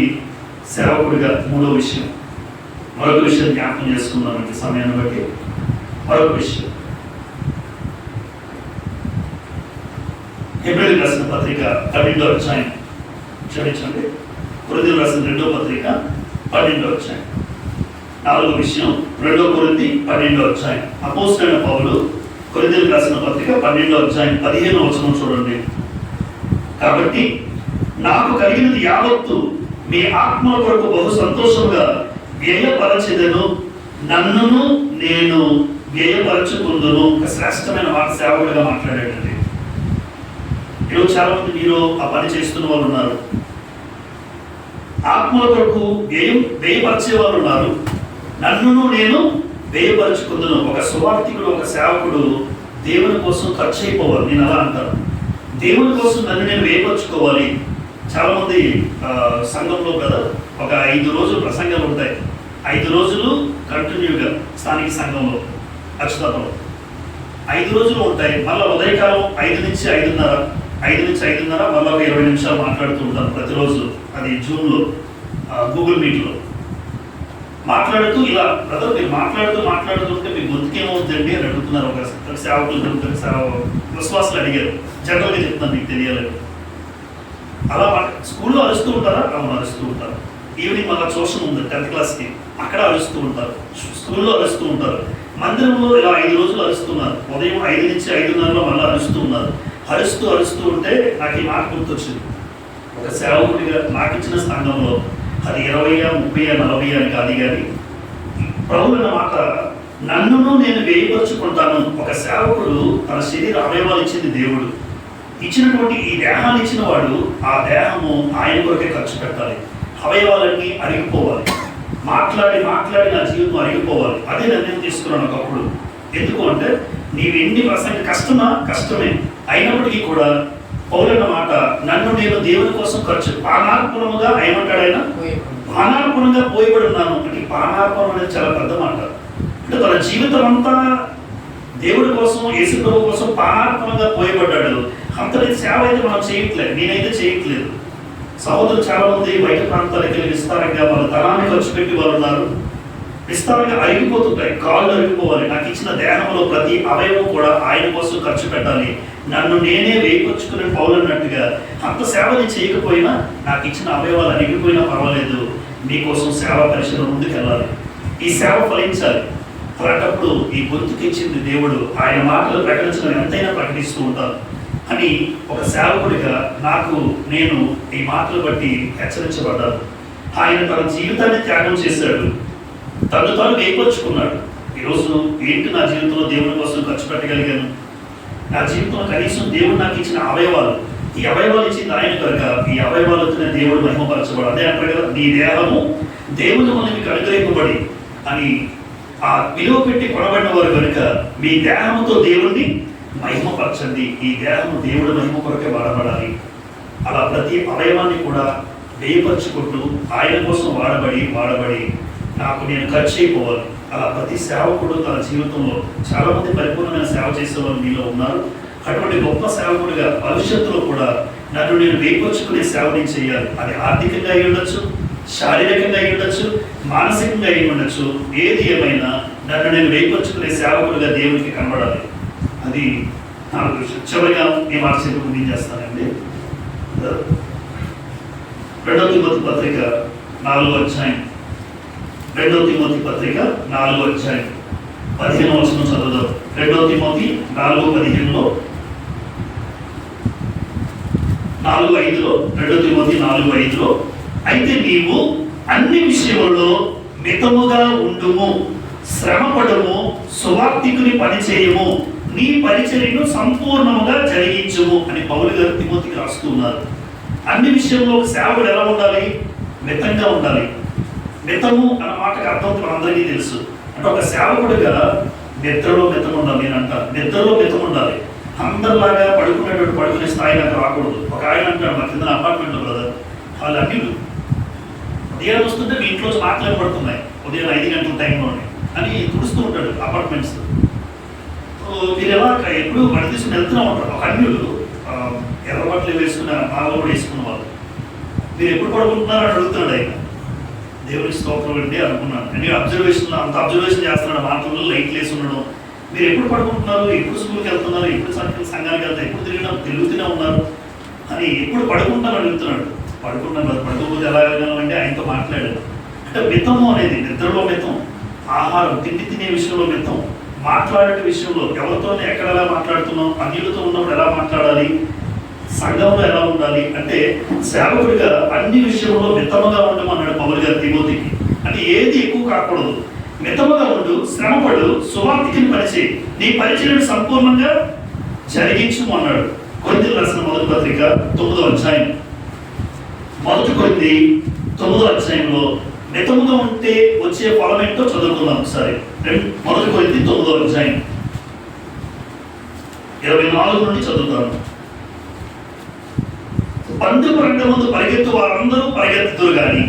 సేవకుడిగా మూడో విషయం. మరొక విషయం జ్ఞాపకం చేసుకుందామంటే సమయాన్ని బట్టి మరొక విషయం, హెబ్రీయులకు రాసిన పత్రిక 12వ అధ్యాయం, క్షమించండి, కొరింథీయులకు రాసిన 2వ పత్రిక 12వ అధ్యాయం. 4వ విషయం 2 కొరింథీ 12వ అధ్యాయం. అపోస్తలుడైన పౌలు కొరింథీయులకు రాసిన పత్రిక 12వ అధ్యాయం 15వ వచనం చూడండి. కాబట్టి నాకు కలిగినది యావత్తు మీ ఆత్మ కొరకు బహు సంతోషంగా వ్యయపరచెదను, నన్నును నేను వ్యయపరచుకుందును. ఒక శ్రేష్టమైన మాట సేవకుడిగా మాట్లాడేటండి. ఈరోజు చాలా మంది మీరు ఆ పని చేస్తున్న వాళ్ళు ఉన్నారు. ఆత్మల కొరకు వ్యయపరిచే వాళ్ళు ఉన్నారు. నన్నును నేను వ్యయపరచుకుందును. ఒక సువార్థికుడు, ఒక సేవకుడు దేవుని కోసం ఖర్చు అయిపోవాలి. నేను అలా అంటాను. దేవుని కోసం నన్ను నేను వ్యయపరచుకోవాలి. చాలా మంది సంఘంలో కదా ఒక 5 రోజులు ప్రసంగాలు ఉంటాయి. 5 రోజులు కంటిన్యూగా స్థానిక సంఘంలో ఖచ్చితంలో 5 రోజులు ఉంటాయి. మళ్ళీ ఉదయకాలం 5 నుంచి 5:30 మళ్ళీ 20 నిమిషాలు మాట్లాడుతూ ఉంటాను ప్రతిరోజు. అది జూన్లో గూగుల్ మీట్లో మాట్లాడుతూ ఇలా బ్రదర్ మీరు మాట్లాడుతుంటే మీ గొంతుకేమవుతుందండి అని అడుగుతున్నారు. ఒక సేవకులు విశ్వాసాలు అడిగారు. జనరల్గా చెప్తున్నాను, మీకు తెలియాలని. అలా స్కూల్లో అరుస్తూ ఉంటారా? అవును, అరుస్తూ ఉంటారు. ఈవినింగ్ మళ్ళీ ట్యూషన్ ఉంది 10th క్లాస్కి, అక్కడ అరుస్తూ ఉంటారు. స్కూల్లో అరుస్తూ ఉంటారు. మందిరంలో ఇలా 5 రోజులు అరుస్తున్నారు. ఉదయం 5 నుంచి 5:30 మళ్ళీ అరుస్తూ ఉన్నారు. అరుస్తూ ఉంటే నాకు ఈ మాట గుర్తొచ్చింది. ఒక సేవకుడిగా నాకు ఇచ్చిన సంఘంలో అది 20, 30, 40 అని కాదు, కానీ ప్రభువు అన్న మాట, నన్నును నేను వ్యయపరుచుకుంటాను. ఒక సేవకుడు తన శరీర అవయవాలు ఇచ్చింది దేవుడు. ఇచ్చినటువంటి ఈ దేహాన్ని ఇచ్చిన వాడు ఆ దేహము ఆయన కొరకే ఖర్చు పెట్టాలి. అవయవాలన్నీ అరిగిపోవాలి. మాట్లాడి నా జీవితం అరిగిపోవాలి. అదే నిర్ణయం తీసుకున్నాను ఒకప్పుడు. ఎందుకు అంటే నీవు ఎన్ని ప్రసంగం కష్టమే అయినప్పటికీ కూడా పౌలన్న మాట, నన్ను నేను దేవుని కోసం ఖర్చు పానార్పణముగా ఏమంటాడు ఆయన, పానార్పణంగా పోయబడి ఉన్నాను. అంటే పానార్పణం అనేది చాలా పెద్ద మాట. అంటే తన జీవితం అంతా దేవుడి కోసం, యేసు ప్రభు కోసం పానార్పణంగా పోయబడ్డాడు. అంతటి సేవ అయితే మనం చేయట్లేదు, నేనైతే చేయట్లేదు. సహోదరులు చాలా మంది బయట ప్రాంతాలకు వెళ్ళి విస్తారంగా వాళ్ళ తనాన్ని ఖర్చు పెట్టి వాళ్ళు ఉన్నారు. విస్తారంగా అరిగిపోతుంటాయి, కాళ్ళు అరిగిపోవాలి. నాకు ఇచ్చిన దేహంలో ప్రతి అవయవం కూడా ఆయన కోసం ఖర్చు పెట్టాలి. నన్ను నేనే వేయపరుచుకునే పౌలన్నట్టుగా అంత సేవ నేను చేయకపోయినా, నాకు ఇచ్చిన అవయవాలు అరిగిపోయినా పర్వాలేదు, మీకోసం సేవా పరిశ్రమ ముందుకు వెళ్ళాలి, ఈ సేవ ఫలించాలి. అలాంటప్పుడు ఈ గొంతుకి ఇచ్చింది దేవుడు. ఆయన మాటలు ప్రకటించడం ఎంతైనా ప్రకటిస్తూ ఉంటాను అని ఒక సేవకుడిగా నేను ఈ మాటలు బట్టి హెచ్చరించబడ్డాను. ఆయన తన జీవితాన్ని త్యాగం చేశాడు, తను తాను వేయపరుచుకున్నాడు. ఈరోజు ఏంటి నా జీవితంలో దేవుని కోసం ఖర్చు పెట్టగలిగాను? నా జీవితంలో కనీసం దేవుడు నాకు ఇచ్చిన అవయవాలు, ఈ అవయవాలు ఇచ్చింది ఆయన కనుక ఈ అవయవాలతో దేవుడు మహిమపరచబడు. అదే అంటారు కదా, నీ దేహము దేవుని వల్ల మీకు అనుగ్రహింపబడి అని. ఆ విలువ పెట్టి కొనబడిన వారు కనుక మీ దేహముతో దేవుణ్ణి మహిమపరచండి. ఈ దేహము దేవుడు మహిమ కొరకే వాడబడాలి. అలా ప్రతి అవయవాన్ని కూడా వేయపరుచుకుంటూ ఆయన కోసం వాడబడి నాకు నేను ఖర్చు అయిపోవాలి. అలా ప్రతి సేవకుడు తన జీవితంలో చాలా మంది పరిపూర్ణమైన సేవ చేసేవాళ్ళు మీలో ఉన్నారు. అటువంటి గొప్ప సేవకుడిగా భవిష్యత్తులో కూడా నన్ను నేను వేయపరుచుకునే సేవ నేను చేయాలి. అది ఆర్థికంగా అయి ఉండొచ్చు, శారీరకంగా అయి ఉండొచ్చు, మానసికంగా అయి ఉండొచ్చు. ఏది ఏమైనా నన్ను నేను వేయపరుచుకునే సేవకుడిగా దేవునికి కనబడాలి. అది నా విషయం. చివరిగా ఈ మాట చెప్పి నేను చేస్తానండి. 2 తిమోతి పత్రిక 4వ అధ్యాయం, 2 తిమోతి పత్రిక 4వ అధ్యాయం 15వ వచనం చదువుదాం. 2 తిమోతి 4:15లో 4:5లో 2 తిమోతి 4:5లో అయితే నీవు అన్ని విషయములలో మితముగా ఉండుము, శ్రమపడము, సువార్తికుని పని చేయము, నీ పరిచర్యను సంపూర్ణముగా జరిగించుము. అని పౌలు గారు తిమోతికి రాస్తూ ఉన్నారు. అన్ని విషయంలో ఒక సేవకుడు ఎలా ఉండాలి? మితంగా ఉండాలి. మితము అన్న మాటకు అర్థం మనందరికీ తెలుసు. అంటే ఒక సేవకుడిగా నిద్రలో మితం ఉండాలి అని అంటారు. నిద్రలో మితం ఉండాలి. అందరిలాగా పడుకునే స్థాయి నాకు రాకూడదు. ఒక ఆయన అంటాడు, మా కింద అపార్ట్మెంట్లో బ్రదర్, వాళ్ళు అన్ని ఉదయం వస్తుంటే మీ ఇంట్లో మాట్లాడబడుతున్నాయి ఉదయం 5 గంటల టైంలోనే అని తుడుస్తూ ఉంటాడు అపార్ట్మెంట్స్. మీరు ఎలా ఎప్పుడు వడి తీసుకుని వెళ్తూనే ఉంటారు. ఒక అన్యులు ఎర్ర బట్టలు వేసుకున్న మాలో కూడా వేసుకున్న వాళ్ళు, మీరు ఎప్పుడు పడుకుంటున్నారు అని అడుగుతున్నాడు ఆయన. దేవుని స్తోత్రం అండి అనుకున్నాను. అంటే అంత అబ్జర్వేషన్ చేస్తున్నాడు. మాటల్లో లైట్లు వేసి ఉండడం. మీరు ఎప్పుడు పడుకుంటున్నారు, ఎప్పుడు స్కూల్కి వెళ్తున్నారు, ఎప్పుడు సంఘానికి వెళ్తారు, ఎప్పుడు తిరుగుతూనే ఉన్నారు అని ఎప్పుడు పడుకుంటాను అడుగుతున్నాడు. పడుకుంటాను, పడుకోకపోతే ఎలా వెళ్ళాలంటే ఆయనతో మాట్లాడాడు. అంటే మితము అనేది నిద్రలో మితం, ఆహారం తిండి తినే విషయంలో మితం, మాట్లాడే విషయంలో ఎవరితో ఎక్కడ ఎలా మాట్లాడుతున్నాం, అన్యులతో ఉన్నప్పుడు ఎలా మాట్లాడాలి, సంఘంలో ఎలా ఉండాలి. అంటే సేవకుడిగా అన్ని విషయంలో మితముగా ఉండమన్నాడు పౌలు గారు తిమోతికి. అంటే ఏది ఎక్కువ కాకూడదు, మితముగా ఉండు, శ్రమపడు, సువార్తికిని పరిచయం, నీ పరిచయం సంపూర్ణంగా జరిగించు అన్నాడు. కొరింథీయులకు రాసిన మొదటి పత్రిక 9వ అధ్యాయం, మొదటి కొరింథీ 9వ అధ్యాయంలో మితముగా ఉంటే వచ్చే ఫలం ఏంటో చదువుకుందాం ఒకసారి. మొదటి కొరింథీ 9వ అధ్యాయం 24 నుండి చదువుతాను. పందెపు రంగం ముందు పరిగెత్తు వారందరూ పరిగెత్తుతారు కానీ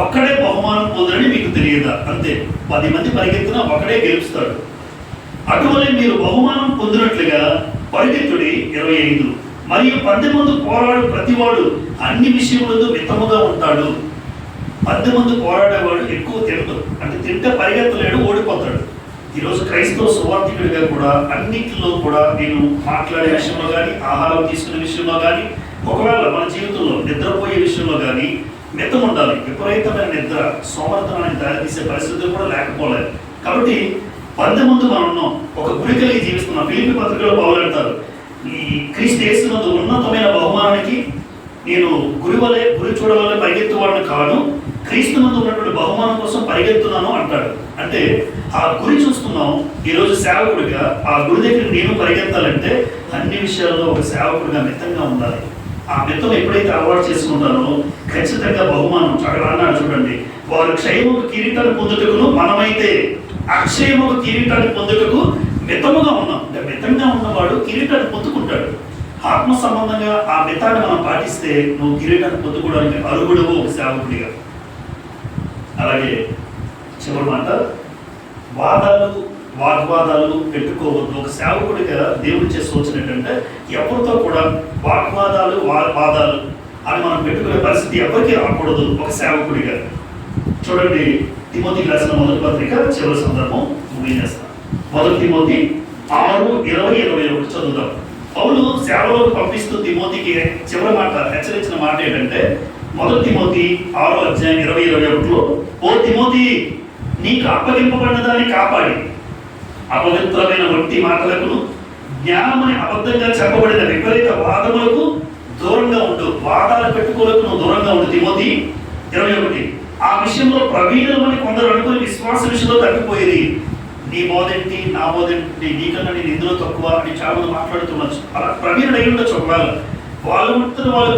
ఒక్కడే బహుమానం పొందని మీకు తెలియదా? అంతే, 10 మంది పరిగెత్తినా ఒక్కడే గెలుస్తాడు. అటువలే మీరు బహుమానం పొందినట్లుగా పరిగెత్తుడి. 25 మరియు పందెం ముందు పోరాడు ప్రతివాడు అన్ని విషయములందు మితముగా ఉంటాడు. పందెం ముందు పోరాడేవాడు ఎక్కువ తినడు, అంటే తింటే పరిగెత్తలేడు, ఓడిపోతాడు. ఈరోజు క్రైస్తవ సువార్థికుడిగా కూడా అన్నింటిలో కూడా నేను మాట్లాడే విషయంలో కానీ, ఆహారం తీసుకునే విషయంలో కానీ, ఒకవేళ మన జీవితంలో నిద్రపోయే విషయంలో కానీ మితం ఉండాలి. విపరీతమైన నిద్ర సోమర్థనానికి దారితీసే పరిస్థితులు కూడా లేకపోలేదు. కాబట్టి పందెం ముందు మనం ఉన్నాం, ఒక గురి కలిగి జీవిస్తున్నాం. ఫిలిప్పీ పత్రికలో పౌలు అంటారు, ఈ క్రీస్తు యేసునందు ఉన్నతమైన బహుమానానికి నేను గురి చూడవల్ల పరిగెత్తువాడిని కాను, క్రీస్తునందు ఉన్నటువంటి బహుమానం కోసం పరిగెత్తున్నాను అంటాడు. అంటే ఆ గురి చూస్తున్నాం. ఈరోజు సేవకుడిగా ఆ గురి దగ్గర నేను పరిగెత్తాలంటే అన్ని విషయాల్లో ఒక సేవకుడిగా మితంగా ఉండాలి. ఆ మితం ఎప్పుడైతే అలవాటు చేసుకుంటారో ఖచ్చితంగా బహుమానం. అక్కడ అన్నాడు చూడండి, వారు క్షయముకు కిరీటాన్ని పొందుటకును మనమైతే అక్షయముకు కిరీటాన్ని పొందుటకు మితముగా ఉన్నాం. అంటే మితంగా ఉన్నవాడు కిరీటాన్ని పొందుకుంటాడు. ఆత్మ సంబంధంగా ఆ మితాన్ని మనం పాటిస్తే నువ్వు కిరీటాన్ని పొందుకోవడానికి అర్హుడవు ఒక సేవకుడిగా. అలాగే చివరి మాట, వాగ్వాదాలు పెట్టుకోవద్దు. ఒక సేవకుడిగా దేవుడిచ్చే సూచన ఏంటంటే ఎవరితో కూడా వాగ్వాదాలు అని మనం పెట్టుకునే పరిస్థితి ఎవరికి రాకూడదు ఒక సేవకుడిగా. చూడండి, తిమోతికి రాసిన మొదటి పత్రిక చివరి సందర్భం ముగించేస్తాం. 1 తిమోతి 6:20-21 చదువుతాం. పౌలు సేవలోకి పంపిస్తూ తిమోతికి చివరి మాట, హెచ్చరించిన మాట ఏంటంటే 1 తిమోతి 6వ అధ్యాయం 20-21లో, ఓ తిమోతి, నీకు అప్పగింపబడిన దాన్ని కాపాడి అపవిత్రమైన వృత్తి మాటలకు, జ్ఞానమని అబద్ధంగా చెప్పబడిన విపరీత వాదములకు దూరంగా ఉండు. వాదాలు పెట్టుకోలకు నువ్వు దూరంగా ఉండు తిమోతి. 21 ఆ విషయంలో ప్రవీణులమని కొందరు అనుకుని విశ్వాస విషయంలో తగ్గిపోయేది. నీ బోధేంటి, నా బోధేంటి, నీకన్నా నేను ఇందులో తక్కువ అని చాలా మంది మాట్లాడుతున్నారు. అలా ప్రవీణుడు అయి ఉండొచ్చు. ఒకవేళ వాళ్ళు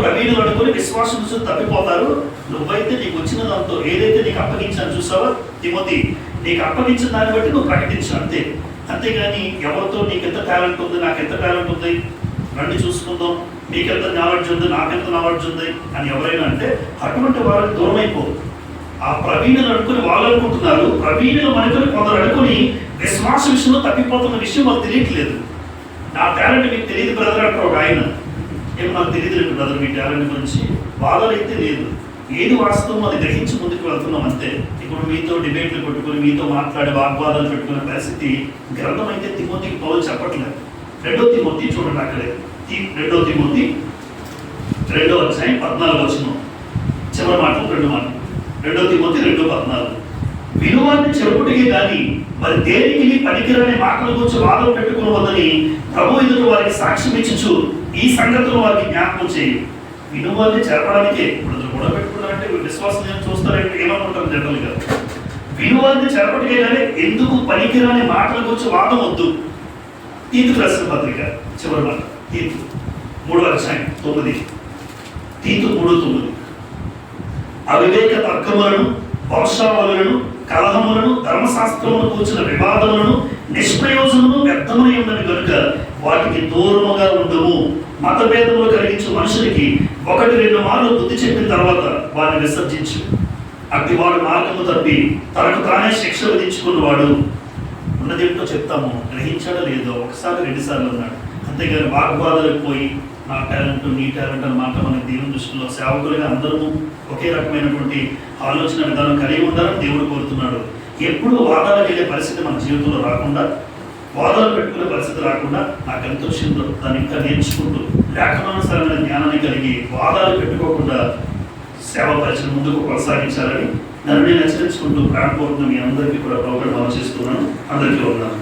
ప్రవీణులు అనుకుని విశ్వాసం విషయం తప్పిపోతారు. నువ్వైతే నీకు వచ్చిన దాంతో ఏదైతే నీకు అప్పగించాను చూసావా తిమోతి, నీకు అప్పగించిన దాన్ని బట్టి నువ్వు ప్రకటించు అంతే. అంతేగాని ఎవరితో నీకెంత టాలెంట్ ఉంది, నాకెంత టాలెంట్ ఉంది, రండి చూసుకుందాం, నీకెంత నాలెడ్జ్ ఉంది, నాకెంత నాలెడ్జ్ ఉంది అని ఎవరైనా అంటే అటువంటి వాళ్ళకి దూరం అయిపోదు. ఆ ప్రవీణులు అనుకుని వాళ్ళు అనుకుంటున్నారు, ప్రవీణులు అనుకుని కొందరు అనుకుని విశ్వాస విషయంలో తప్పిపోతున్న విషయం వాళ్ళకి తెలియట్లేదు. నా టాలెంట్ మీకు తెలియదు బ్రదర్ అంటారు ఒక ఆయన. ఏమో నాకు తెలియదు బ్రదర్ మీ టాలెంట్ గురించి. వాదాలు అయితే లేదు, ఏది వాస్తవం అది గ్రహించి ముందుకు వెళ్తున్నాం అంతే. ఇప్పుడు మీతో డిబేట్లు పెట్టుకుని, మీతో మాట్లాడే వాగ్వాదాలు పెట్టుకునే పరిస్థితి గ్రంథం అయితే తిమోతికి పౌలు చెప్పట్లేదు. 2 తిమోతి చూడండి, అక్కడే 2 తిమోతి 2వ అధ్యాయం 14 చివరి మాటలు 2 మాటలు. 2 తిమోతి 2:14 వినువాన్ని చెరుపుటికి కానీ మరి దేనికి పనికిరాని మాటల గురించి వాదం పెట్టుకుని ప్రభు ఎదుట వారికి సాక్ష్యం ఇచ్చు ఈ సంగతులు వారికి జ్ఞాపకం చేయి. వినువాన్ని చెరపడానికే ఇప్పుడు కూడా పెట్టుకున్నారంటే విశ్వాసం చూస్తారంటే ఏమనుకుంటారు జనరల్గా. వినువాన్ని చెరపటికే కానీ ఎందుకు పనికిరాని మాటల గురించి వాదం వద్దు. తీతు రాసిన పత్రిక చివరి మాట, తీతు 3:9 తీతు 3:9 అవివేక తర్కములను, వంశావళులను, కలహములను, ధర్మశాస్త్రమును కూర్చిన వివాదములను, నిష్ప్రయోజనము వ్యర్థమై ఉన్నవి కనుక వాటికి దూరముగా ఉండము. మతభేదములు కలిగించు మనుషులకి 1-2 మార్లు బుద్ధి చెప్పిన తర్వాత వారిని విసర్జించు. అట్టి వాడు మార్గము తప్పి తనకు తానే శిక్ష విధించుకున్నవాడు. ఉన్నదేంటో చెప్తాము, గ్రహించాడో లేదో, 1-2 సార్లు అన్నాడు. అంతేగాని వాగ్వాదాలకు పోయి నా టాలెంట్ నీ టాలెంట్ అన్నమాట మనకి దేవుని దృష్టిలో సేవకులుగా అందరూ ఒకే రకమైనటువంటి ఆలోచన విధానం కలిగి ఉండాలని దేవుడు కోరుతున్నాడు. ఎప్పుడు వాదాలకు వెళ్ళే పరిస్థితి మన జీవితంలో రాకుండా, వాదాలు పెట్టుకునే పరిస్థితి రాకుండా, నాకు ఎంత వచ్చిందో దాన్ని ఇంకా నేర్చుకుంటూ లేఖనానుసారమైన జ్ఞానాన్ని కలిగి వాదాలు పెట్టుకోకుండా సేవ పరిచయం ముందుకు కొనసాగించాలని నన్ను నేను హెచ్చరించుకుంటూ ప్రాణపూర్వకంగా మీ అందరికీ కూడా ప్రోగ్రాం ఆలోచిస్తున్నాను. అందరికీ ఉన్నాను.